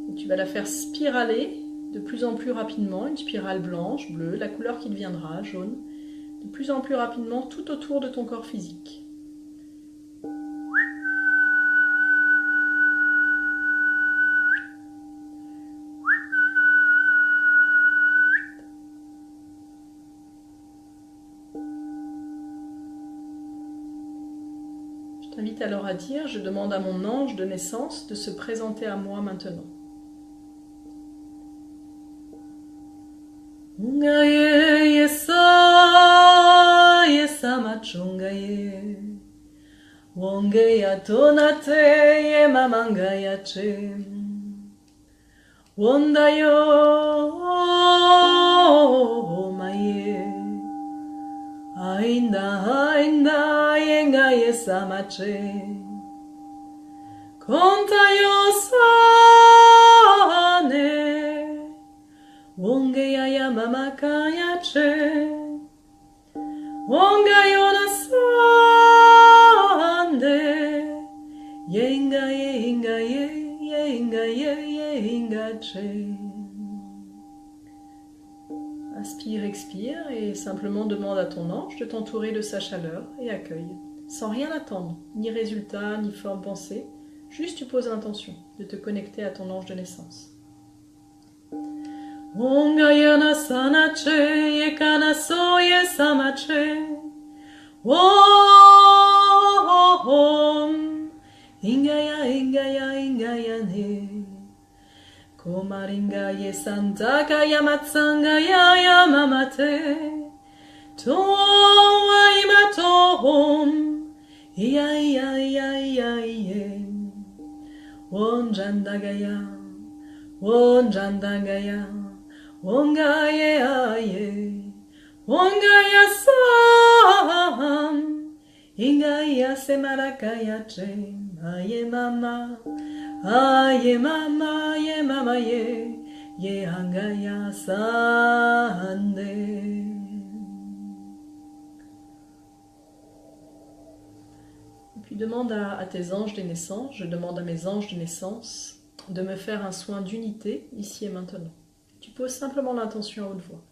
Et tu vas la faire spiraler de plus en plus rapidement, une spirale blanche, bleue, la couleur qui deviendra jaune, de plus en plus rapidement tout autour de ton corps physique. Je t'invite alors à dire, je demande à mon ange de naissance de se présenter à moi maintenant. Ungaye yesa yesa machungaye Wongeya tonate ye mamangaya che Wondayo maye Ainda yenga yesa mache Kontayo sane Wongeya ya mama kaya che Wongayo na sande Yenga yenga yenga yenga che. Inspire, expire et simplement demande à ton ange de t'entourer de sa chaleur et accueille, sans rien attendre, ni résultat, ni forme pensée, juste tu poses l'intention de te connecter à ton ange de naissance. Ongayana sanache, yekana soye samache. Oh, maringaye santaka yamatsanga yamamate. Toa imatohom. Iya iya iya iya iya. Wonjandagaya. Wonjandagaya. Wongaye aye. Wongaya sam. Ingaya semarakaya che. Aye mama. Aye mama, ye mama ye angaya sande. Et puis demande à tes anges des naissances, je demande à mes anges de naissance de me faire un soin d'unité ici et maintenant. Tu poses simplement l'intention à haute voix.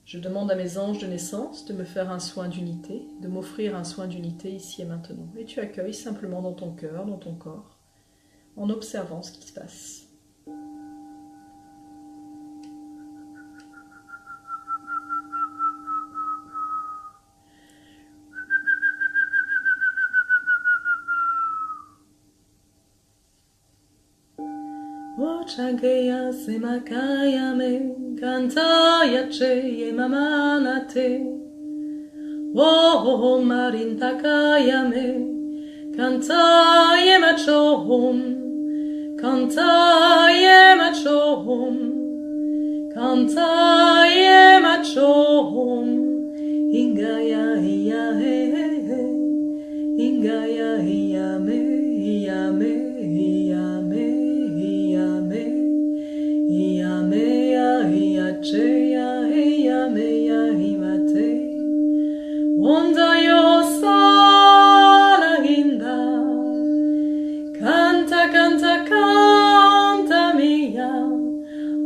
Je demande à mes anges de naissance de me faire un soin d'unité, de m'offrir un soin d'unité ici et maintenant. Et tu accueilles simplement dans ton cœur, dans ton corps, en observant ce qui se passe. Ochageya semakaya me kantaya che mamanate. Oh marintakaya me kantaya machohum. Kantaye machohum, kantaye machohum, ingaya hiya he he he, ingaya hiya me hiya me hiya me hiya me hiya me ya hiya che ya hiya me ya himate, onda yo sana hinda. Canta, canta, canta mia,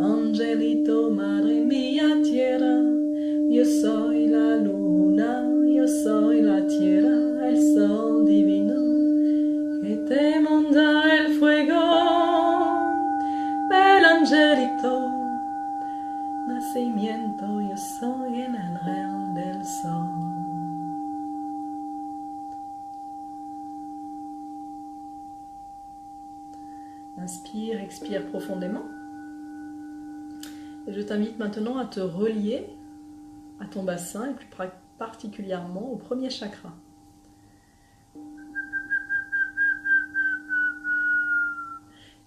angelito, madre mia, tierra. Yo soy la luna, yo soy la tierra, el sol divino que te manda el fuego. Bel angelito, nacimiento, yo soy el ángel del sol. Inspire, expire profondément. Et je t'invite maintenant à te relier à ton bassin et plus particulièrement au premier chakra.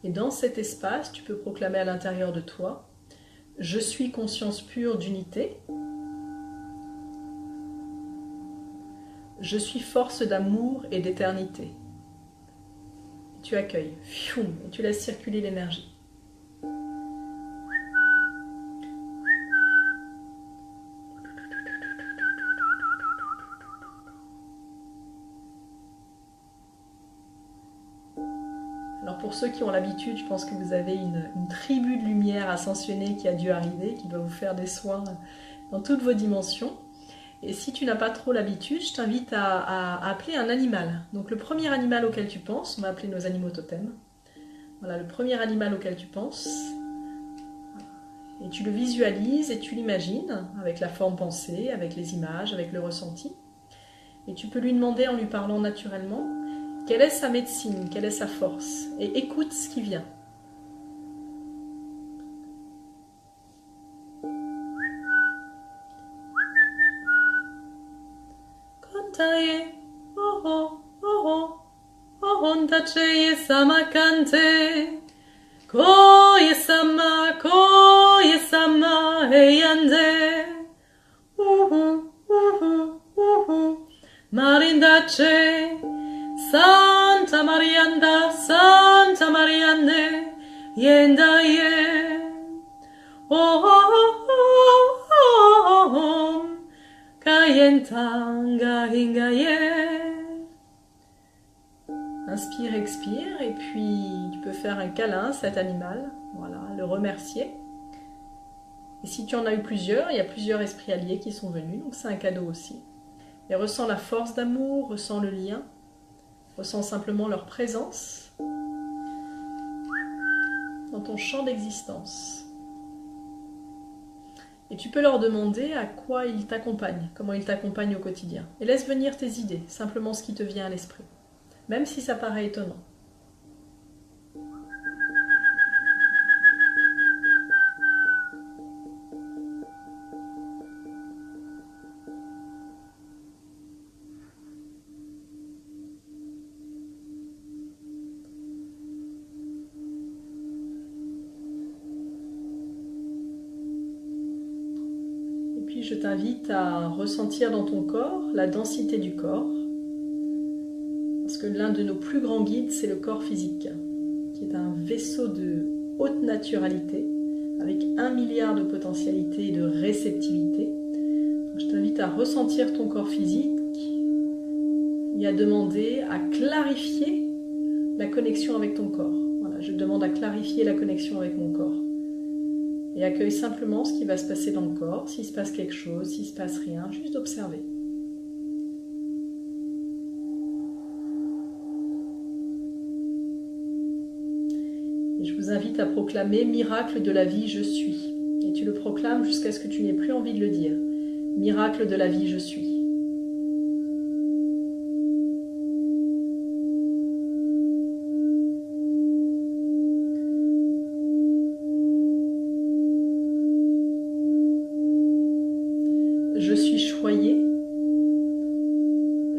Et dans cet espace, tu peux proclamer à l'intérieur de toi « Je suis conscience pure d'unité. Je suis force d'amour et d'éternité. » Tu accueilles, et tu laisses circuler l'énergie. Alors pour ceux qui ont l'habitude, je pense que vous avez une tribu de lumière ascensionnée qui a dû arriver, qui va vous faire des soins dans toutes vos dimensions. Et si tu n'as pas trop l'habitude, je t'invite à appeler un animal. Donc le premier animal auquel tu penses, on va appeler nos animaux totems. Voilà, le premier animal auquel tu penses. Et tu le visualises et tu l'imagines avec la forme pensée, avec les images, avec le ressenti. Et tu peux lui demander en lui parlant naturellement, quelle est sa médecine, quelle est sa force. Et écoute ce qui vient. Kontaye, oh oh, oh oh, oh hontache samakante, koye sama, heyande, marindache, Santa Mariande, yendaye, oh oh oh oh oh, kayentanga hingaye. Inspire, expire, et puis tu peux faire un câlin à cet animal, voilà, le remercier. Et si tu en as eu plusieurs, il y a plusieurs esprits alliés qui sont venus, donc c'est un cadeau aussi. Et ressens la force d'amour, ressens le lien, ressens simplement leur présence dans ton champ d'existence. Et tu peux leur demander à quoi ils t'accompagnent, comment ils t'accompagnent au quotidien. Et laisse venir tes idées, simplement ce qui te vient à l'esprit, même si ça paraît étonnant. t'invite à ressentir dans ton corps la densité du corps. Parce que l'un de nos plus grands guides, c'est le corps physique, qui est un vaisseau de haute naturalité, avec 1 milliard de potentialités et de réceptivité. Donc, je t'invite à ressentir ton corps physique et à demander à clarifier la connexion avec ton corps. Voilà, je demande à clarifier la connexion avec mon corps. Et accueille simplement ce qui va se passer dans le corps, s'il se passe quelque chose, s'il se passe rien, juste observer. Et je vous invite à proclamer « Miracle de la vie, je suis ». Et tu le proclames jusqu'à ce que tu n'aies plus envie de le dire. « Miracle de la vie, je suis ». Je suis choyé,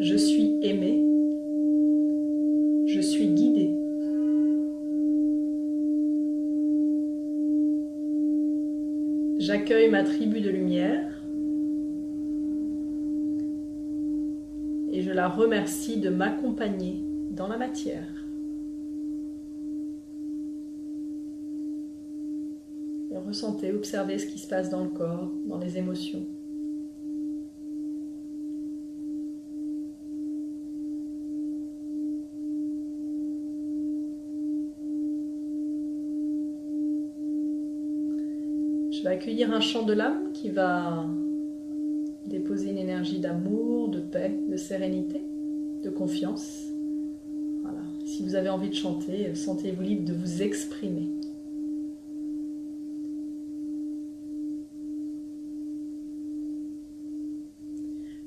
je suis aimé, je suis guidé. J'accueille ma tribu de lumière et je la remercie de m'accompagner dans la matière. Et ressentez, observez ce qui se passe dans le corps, dans les émotions. Je vais accueillir un chant de l'âme qui va déposer une énergie d'amour, de paix, de sérénité, de confiance. Voilà. Si vous avez envie de chanter, sentez-vous libre de vous exprimer.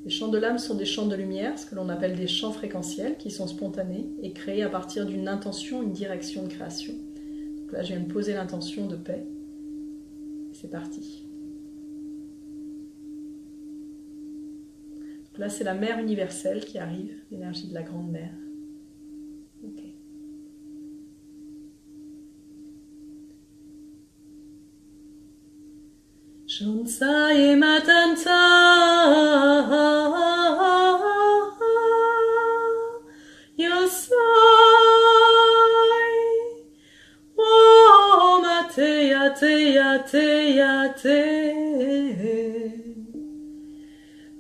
Les chants de l'âme sont des chants de lumière, ce que l'on appelle des chants fréquentiels, qui sont spontanés et créés à partir d'une intention, une direction de création. Donc là, je viens de poser l'intention de paix. C'est parti. Donc là, c'est la mère universelle qui arrive, l'énergie de la grande mère. Ok. Shonsai matanta yosai wo mate yate yate yate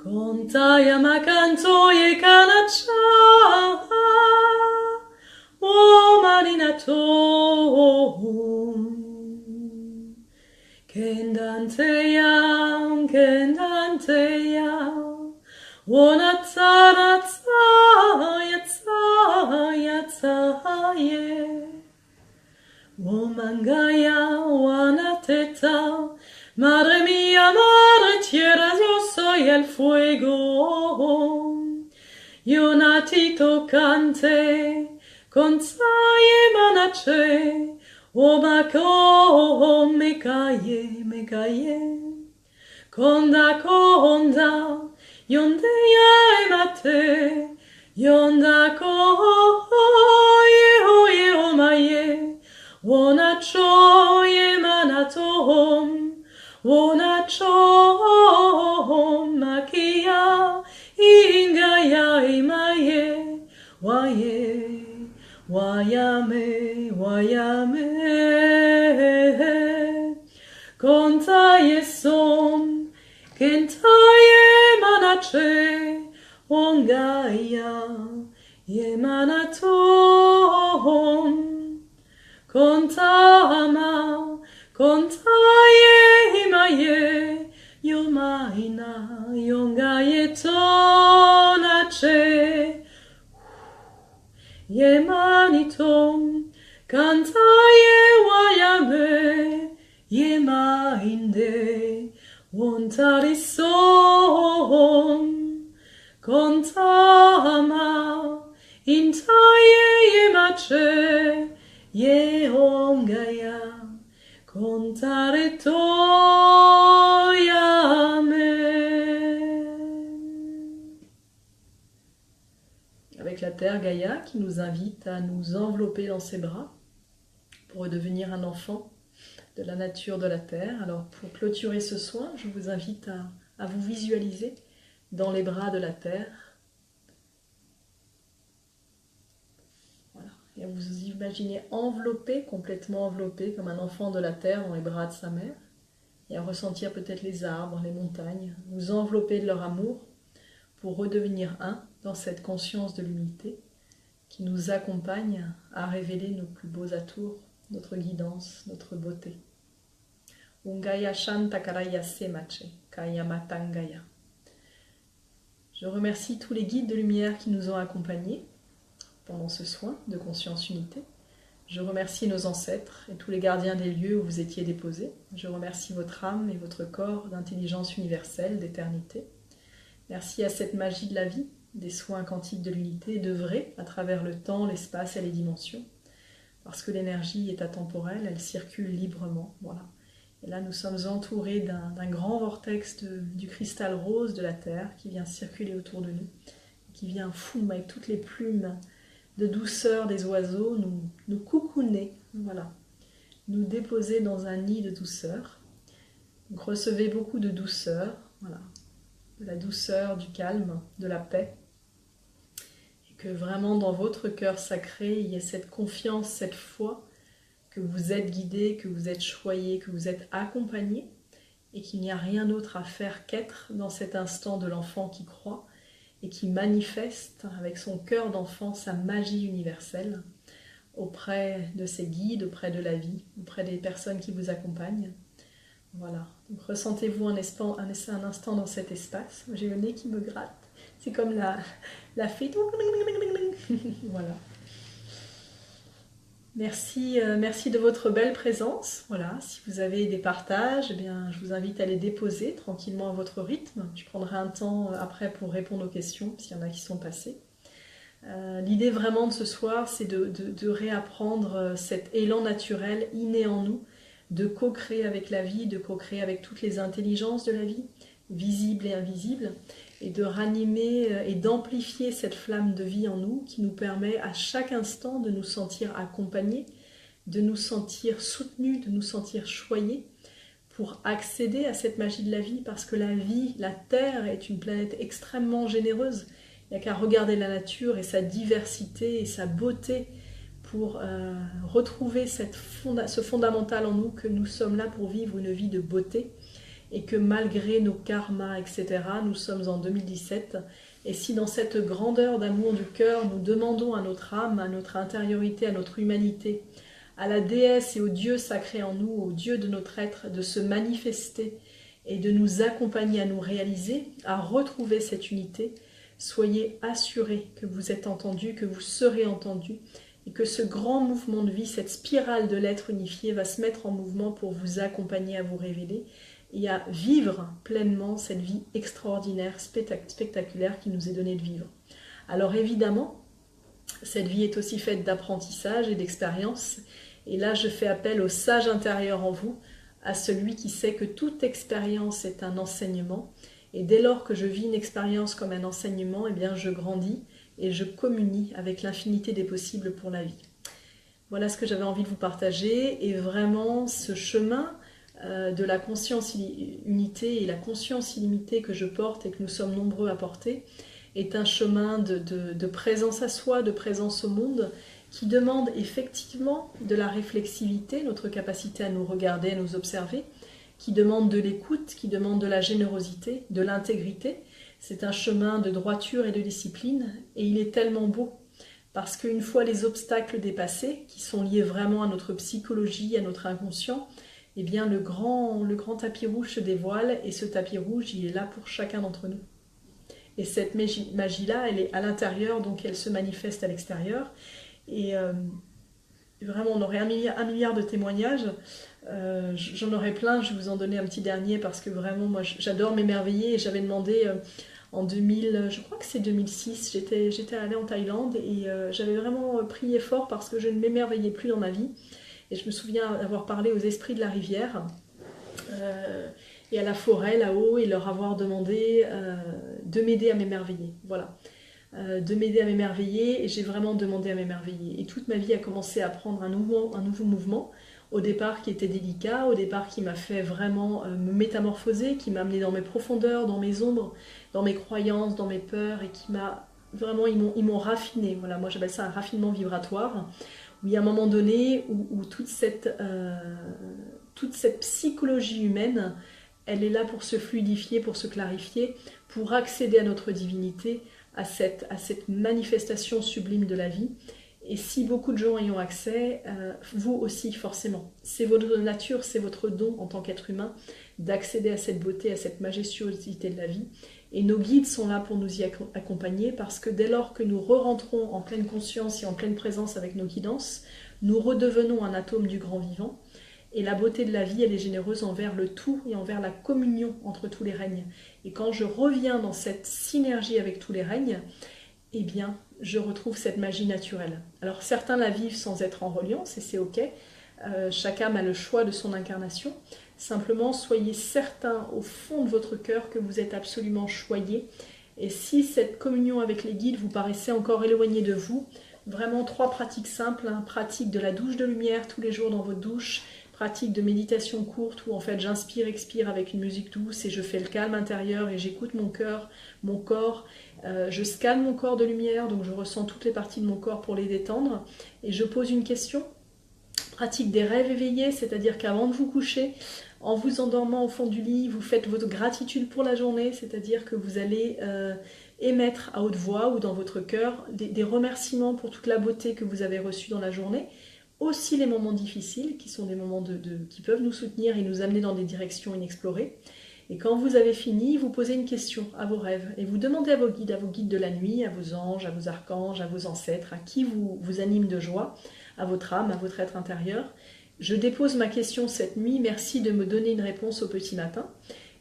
konta yamakanto ye kanacha wo marinato kendante yam wonatsa natsa yatsa yatsa ye womangaya wanateta madre mia madre tierra yo soy el fuego yo nati tocante con saye manache Omako mekaye konda yonde ya emate yonda ko ye omaye wonacho ye manatom wonacho makia ingaya imaye waye wayame kontaye som kentaye manache ongaya ye manatom kontama kontaye imaye yomaina yongaye tonache ye manitom kantaye wayame ye mainde wontarisom kontama intaye ye mache ye ongaya kontare toyame. Avec la Terre Gaïa qui nous invite à nous envelopper dans ses bras pour redevenir un enfant de la nature de la Terre. Alors pour clôturer ce soin, je vous invite à vous visualiser dans les bras de la terre. Voilà. Et à vous imaginer enveloppé, complètement enveloppé, comme un enfant de la terre dans les bras de sa mère. Et à ressentir peut-être les arbres, les montagnes, vous envelopper de leur amour pour redevenir un dans cette conscience de l'unité qui nous accompagne à révéler nos plus beaux atours, notre guidance, notre beauté. Ungaya Shantakaraya Semache, Kaya Matangaya. Je remercie tous les guides de lumière qui nous ont accompagnés pendant ce soin de conscience unité. Je remercie nos ancêtres et tous les gardiens des lieux où vous étiez déposés. Je remercie votre âme et votre corps d'intelligence universelle, d'éternité. Merci à cette magie de la vie, des soins quantiques de l'unité, d'œuvrer à travers le temps, l'espace et les dimensions. Parce que l'énergie est atemporelle, elle circule librement. Voilà. Et là, nous sommes entourés d'un grand vortex du cristal rose de la Terre qui vient circuler autour de nous, qui vient avec toutes les plumes de douceur des oiseaux, nous coucouner, voilà, nous déposer dans un nid de douceur. Donc recevez beaucoup de douceur, voilà, de la douceur, du calme, de la paix, et que vraiment dans votre cœur sacré, il y ait cette confiance, cette foi, que vous êtes guidé, que vous êtes choyé, que vous êtes accompagné, et qu'il n'y a rien d'autre à faire qu'être dans cet instant de l'enfant qui croit, et qui manifeste avec son cœur d'enfant sa magie universelle auprès de ses guides, auprès de la vie, auprès des personnes qui vous accompagnent. Voilà. Donc ressentez-vous un instant dans cet espace. J'ai le nez qui me gratte. C'est comme la fée. Voilà. Merci de votre belle présence. Voilà, si vous avez des partages, eh bien, je vous invite à les déposer tranquillement à votre rythme. Je prendrai un temps après pour répondre aux questions, s'il y en a qui sont passées. L'idée vraiment de ce soir, c'est de réapprendre cet élan naturel inné en nous, de co-créer avec la vie, de co-créer avec toutes les intelligences de la vie, visibles et invisibles, et de ranimer et d'amplifier cette flamme de vie en nous qui nous permet à chaque instant de nous sentir accompagnés, de nous sentir soutenus, de nous sentir choyés pour accéder à cette magie de la vie, parce que la vie, la Terre est une planète extrêmement généreuse. Il n'y a qu'à regarder la nature et sa diversité et sa beauté pour retrouver ce fondamental en nous que nous sommes là pour vivre une vie de beauté, et que malgré nos karmas, etc., nous sommes en 2017, et si dans cette grandeur d'amour du cœur, nous demandons à notre âme, à notre intériorité, à notre humanité, à la déesse et au Dieu sacré en nous, au Dieu de notre être, de se manifester et de nous accompagner à nous réaliser, à retrouver cette unité, soyez assurés que vous êtes entendus, que vous serez entendus, et que ce grand mouvement de vie, cette spirale de l'être unifié va se mettre en mouvement pour vous accompagner à vous révéler, et à vivre pleinement cette vie extraordinaire, spectaculaire qui nous est donnée de vivre. Alors évidemment, cette vie est aussi faite d'apprentissage et d'expérience, et là je fais appel au sage intérieur en vous, à celui qui sait que toute expérience est un enseignement, et dès lors que je vis une expérience comme un enseignement, eh bien je grandis et je communie avec l'infinité des possibles pour la vie. Voilà ce que j'avais envie de vous partager, et vraiment ce chemin de la conscience unité et la conscience illimitée que je porte et que nous sommes nombreux à porter est un chemin de présence à soi, de présence au monde, qui demande effectivement de la réflexivité, notre capacité à nous regarder, à nous observer, qui demande de l'écoute, qui demande de la générosité, de l'intégrité. C'est un chemin de droiture et de discipline, et il est tellement beau, parce qu'une fois les obstacles dépassés, qui sont liés vraiment à notre psychologie, à notre inconscient, eh bien le grand tapis rouge se dévoile, et ce tapis rouge, il est là pour chacun d'entre nous. Et cette magie-là, elle est à l'intérieur, donc elle se manifeste à l'extérieur. Et vraiment, on aurait un milliard de témoignages. J'en aurais plein, je vais vous en donner un petit dernier, parce que vraiment, moi, j'adore m'émerveiller. Et j'avais demandé en 2000, je crois que c'est 2006, j'étais allée en Thaïlande, et j'avais vraiment prié fort parce que je ne m'émerveillais plus dans ma vie. Et je me souviens avoir parlé aux esprits de la rivière et à la forêt là-haut, et leur avoir demandé de m'aider à m'émerveiller. Voilà. De m'aider à m'émerveiller, et j'ai vraiment demandé à m'émerveiller. Et toute ma vie a commencé à prendre un nouveau mouvement. au départ qui était délicat, au départ qui m'a fait vraiment me métamorphoser, qui m'a amené dans mes profondeurs, dans mes ombres, dans mes croyances, dans mes peurs, et qui m'a vraiment, ils m'ont raffiné. Voilà, moi j'appelle ça un raffinement vibratoire, où il y a un moment donné où toute cette psychologie humaine, elle est là pour se fluidifier, pour se clarifier, pour accéder à notre divinité, à cette manifestation sublime de la vie. Et si beaucoup de gens y ont accès, vous aussi forcément. C'est votre nature, c'est votre don en tant qu'être humain d'accéder à cette beauté, à cette majestuosité de la vie. Et nos guides sont là pour nous y accompagner, parce que dès lors que nous re-rentrons en pleine conscience et en pleine présence avec nos guidances, nous redevenons un atome du grand vivant. Et la beauté de la vie, elle est généreuse envers le tout et envers la communion entre tous les règnes. Et quand je reviens dans cette synergie avec tous les règnes, eh bien, je retrouve cette magie naturelle. Alors certains la vivent sans être en reliance, et c'est ok. Chaque âme a le choix de son incarnation. Simplement, soyez certains au fond de votre cœur que vous êtes absolument choyé. Et si cette communion avec les guides vous paraissait encore éloignée de vous, vraiment 3 pratiques simples. Pratique de la douche de lumière tous les jours dans votre douche. Pratique de méditation courte où en fait j'inspire, expire avec une musique douce et je fais le calme intérieur et j'écoute mon cœur, mon corps. Je scanne mon corps de lumière, donc je ressens toutes les parties de mon corps pour les détendre. Et je pose une question. Pratique des rêves éveillés, c'est-à-dire qu'avant de vous coucher, en vous endormant au fond du lit, vous faites votre gratitude pour la journée, c'est-à-dire que vous allez émettre à haute voix ou dans votre cœur des remerciements pour toute la beauté que vous avez reçue dans la journée. Aussi les moments difficiles, qui sont des moments qui peuvent nous soutenir et nous amener dans des directions inexplorées. Et quand vous avez fini, vous posez une question à vos rêves et vous demandez à vos guides de la nuit, à vos anges, à vos archanges, à vos ancêtres, à qui vous anime de joie, à votre âme, à votre être intérieur. Je dépose ma question cette nuit, merci de me donner une réponse au petit matin.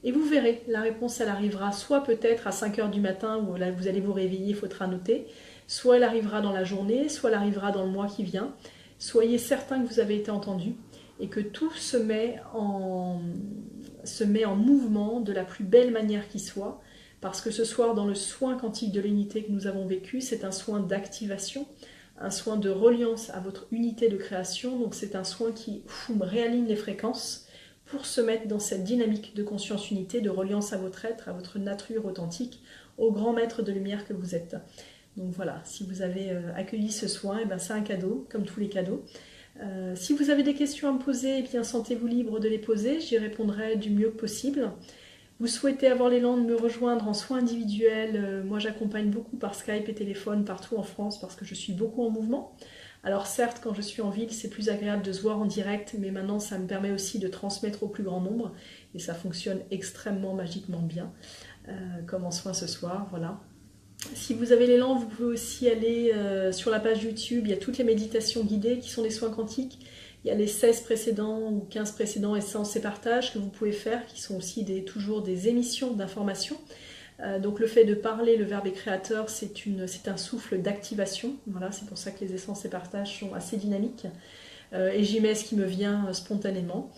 Et vous verrez, la réponse elle arrivera soit peut-être à 5 heures du matin où là vous allez vous réveiller, il faudra noter, soit elle arrivera dans la journée, soit elle arrivera dans le mois qui vient. Soyez certains que vous avez été entendu et que tout se met en mouvement de la plus belle manière qui soit, parce que ce soir, dans le soin quantique de l'unité que nous avons vécu, c'est un soin d'activation, un soin de reliance à votre unité de création, donc c'est un soin qui réaligne les fréquences pour se mettre dans cette dynamique de conscience unité, de reliance à votre être, à votre nature authentique, au grand maître de lumière que vous êtes. Donc voilà, si vous avez accueilli ce soin, eh ben c'est un cadeau, comme tous les cadeaux. Si vous avez des questions à me poser, eh bien sentez-vous libre de les poser, j'y répondrai du mieux que possible. Vous souhaitez avoir l'élan de me rejoindre en soins individuels, moi j'accompagne beaucoup par Skype et téléphone partout en France parce que je suis beaucoup en mouvement. Alors certes, quand je suis en ville, c'est plus agréable de se voir en direct, mais maintenant ça me permet aussi de transmettre au plus grand nombre et ça fonctionne extrêmement magiquement bien, comme en soins ce soir, voilà. Si vous avez l'élan, vous pouvez aussi aller sur la page YouTube, il y a toutes les méditations guidées qui sont des soins quantiques. Il y a les 16 précédents ou 15 précédents essences et partages que vous pouvez faire, qui sont aussi toujours des émissions d'informations. Donc le fait de parler, le verbe est créateur, c'est un souffle d'activation. Voilà, c'est pour ça que les essences et partages sont assez dynamiques. Et j'y mets ce qui me vient spontanément.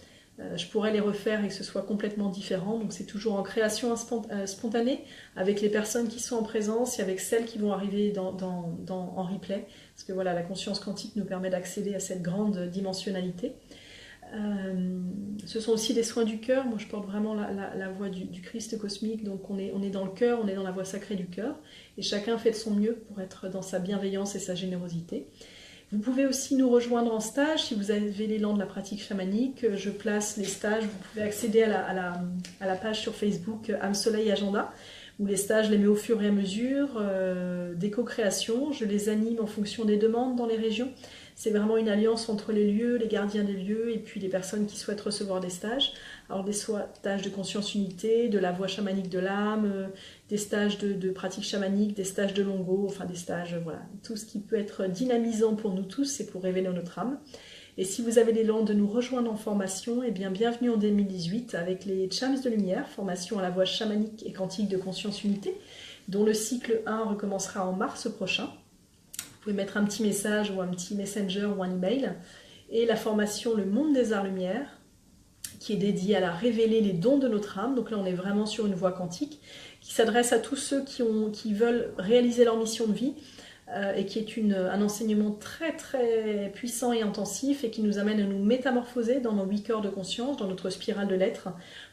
Je pourrais les refaire et que ce soit complètement différent, donc c'est toujours en création spontanée avec les personnes qui sont en présence et avec celles qui vont arriver en replay, parce que voilà, la conscience quantique nous permet d'accéder à cette grande dimensionnalité. Ce sont aussi des soins du cœur. Moi je porte vraiment la voix du Christ cosmique, donc on est dans le cœur, on est dans la voix sacrée du cœur, et chacun fait de son mieux pour être dans sa bienveillance et sa générosité. Vous pouvez aussi nous rejoindre en stage si vous avez l'élan de la pratique chamanique. Je place les stages, vous pouvez accéder à la page sur Facebook Âme Soleil Agenda, où les stages, je les mets au fur et à mesure, des co-créations. Je les anime en fonction des demandes dans les régions. C'est vraiment une alliance entre les lieux, les gardiens des lieux et puis les personnes qui souhaitent recevoir des stages. Alors des stages de conscience unité, de la voix chamanique de l'âme, des stages de pratique chamanique, des stages de longo, enfin des stages, voilà. Tout ce qui peut être dynamisant pour nous tous, c'est pour révéler notre âme. Et si vous avez l'élan de nous rejoindre en formation, eh bien bienvenue en 2018 avec les Chams de Lumière, formation à la voix chamanique et quantique de conscience unité, dont le cycle 1 recommencera en mars prochain. Vous pouvez mettre un petit message ou un petit messenger ou un email. Et la formation Le Monde des Arts Lumière, qui est dédiée à la révéler les dons de notre âme. Donc là, on est vraiment sur une voie quantique qui s'adresse à tous ceux qui veulent réaliser leur mission de vie, et qui est un enseignement très très puissant et intensif et qui nous amène à nous métamorphoser dans nos 8 cœurs de conscience, dans notre spirale de l'être,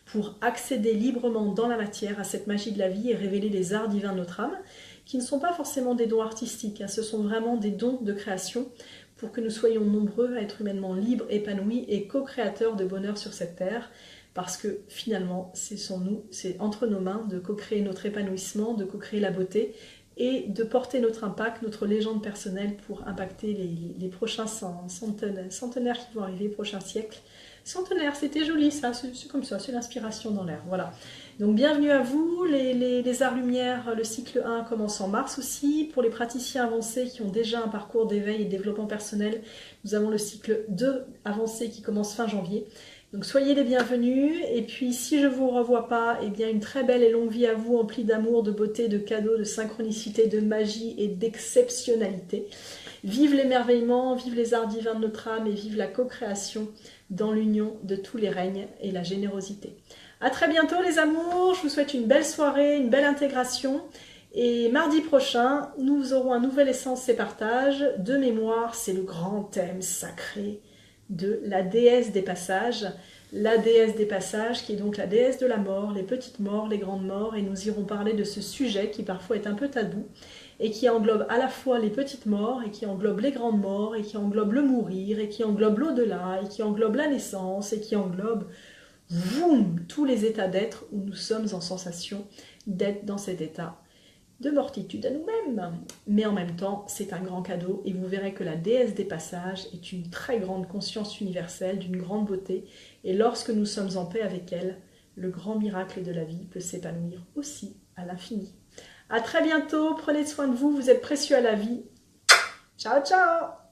pour accéder librement dans la matière à cette magie de la vie et révéler les arts divins de notre âme, qui ne sont pas forcément des dons artistiques, hein, ce sont vraiment des dons de création pour que nous soyons nombreux à être humainement libres, épanouis et co-créateurs de bonheur sur cette terre, parce que finalement, c'est entre nos mains de co-créer notre épanouissement, de co-créer la beauté et de porter notre impact, notre légende personnelle pour impacter les prochains centenaires qui vont arriver, prochains siècles. Centenaire, c'était joli ça, c'est comme ça, c'est l'inspiration dans l'air, voilà. Donc bienvenue à vous, les arts lumière, le cycle 1 commence en mars aussi. Pour les praticiens avancés qui ont déjà un parcours d'éveil et de développement personnel, nous avons le cycle 2 avancé qui commence fin janvier. Donc soyez les bienvenus, et puis si je ne vous revois pas, eh bien une très belle et longue vie à vous, emplie d'amour, de beauté, de cadeaux, de synchronicité, de magie et d'exceptionnalité. Vive l'émerveillement, vive les arts divins de notre âme et vive la co-création dans l'union de tous les règnes et la générosité. À très bientôt les amours, je vous souhaite une belle soirée, une belle intégration. Et mardi prochain, nous aurons un nouvel Essence et Partage. De mémoire, c'est le grand thème sacré de la déesse des passages. La déesse des passages qui est donc la déesse de la mort, les petites morts, les grandes morts. Et nous irons parler de ce sujet qui parfois est un peu tabou et qui englobe à la fois les petites morts et qui englobe les grandes morts et qui englobe le mourir et qui englobe l'au-delà et qui englobe la naissance et qui englobe tous les états d'être où nous sommes en sensation d'être dans cet état de mortitude à nous-mêmes. Mais en même temps, c'est un grand cadeau et vous verrez que la déesse des passages est une très grande conscience universelle, d'une grande beauté, et lorsque nous sommes en paix avec elle, le grand miracle de la vie peut s'épanouir aussi à l'infini. À très bientôt, prenez soin de vous, vous êtes précieux à la vie. Ciao, ciao!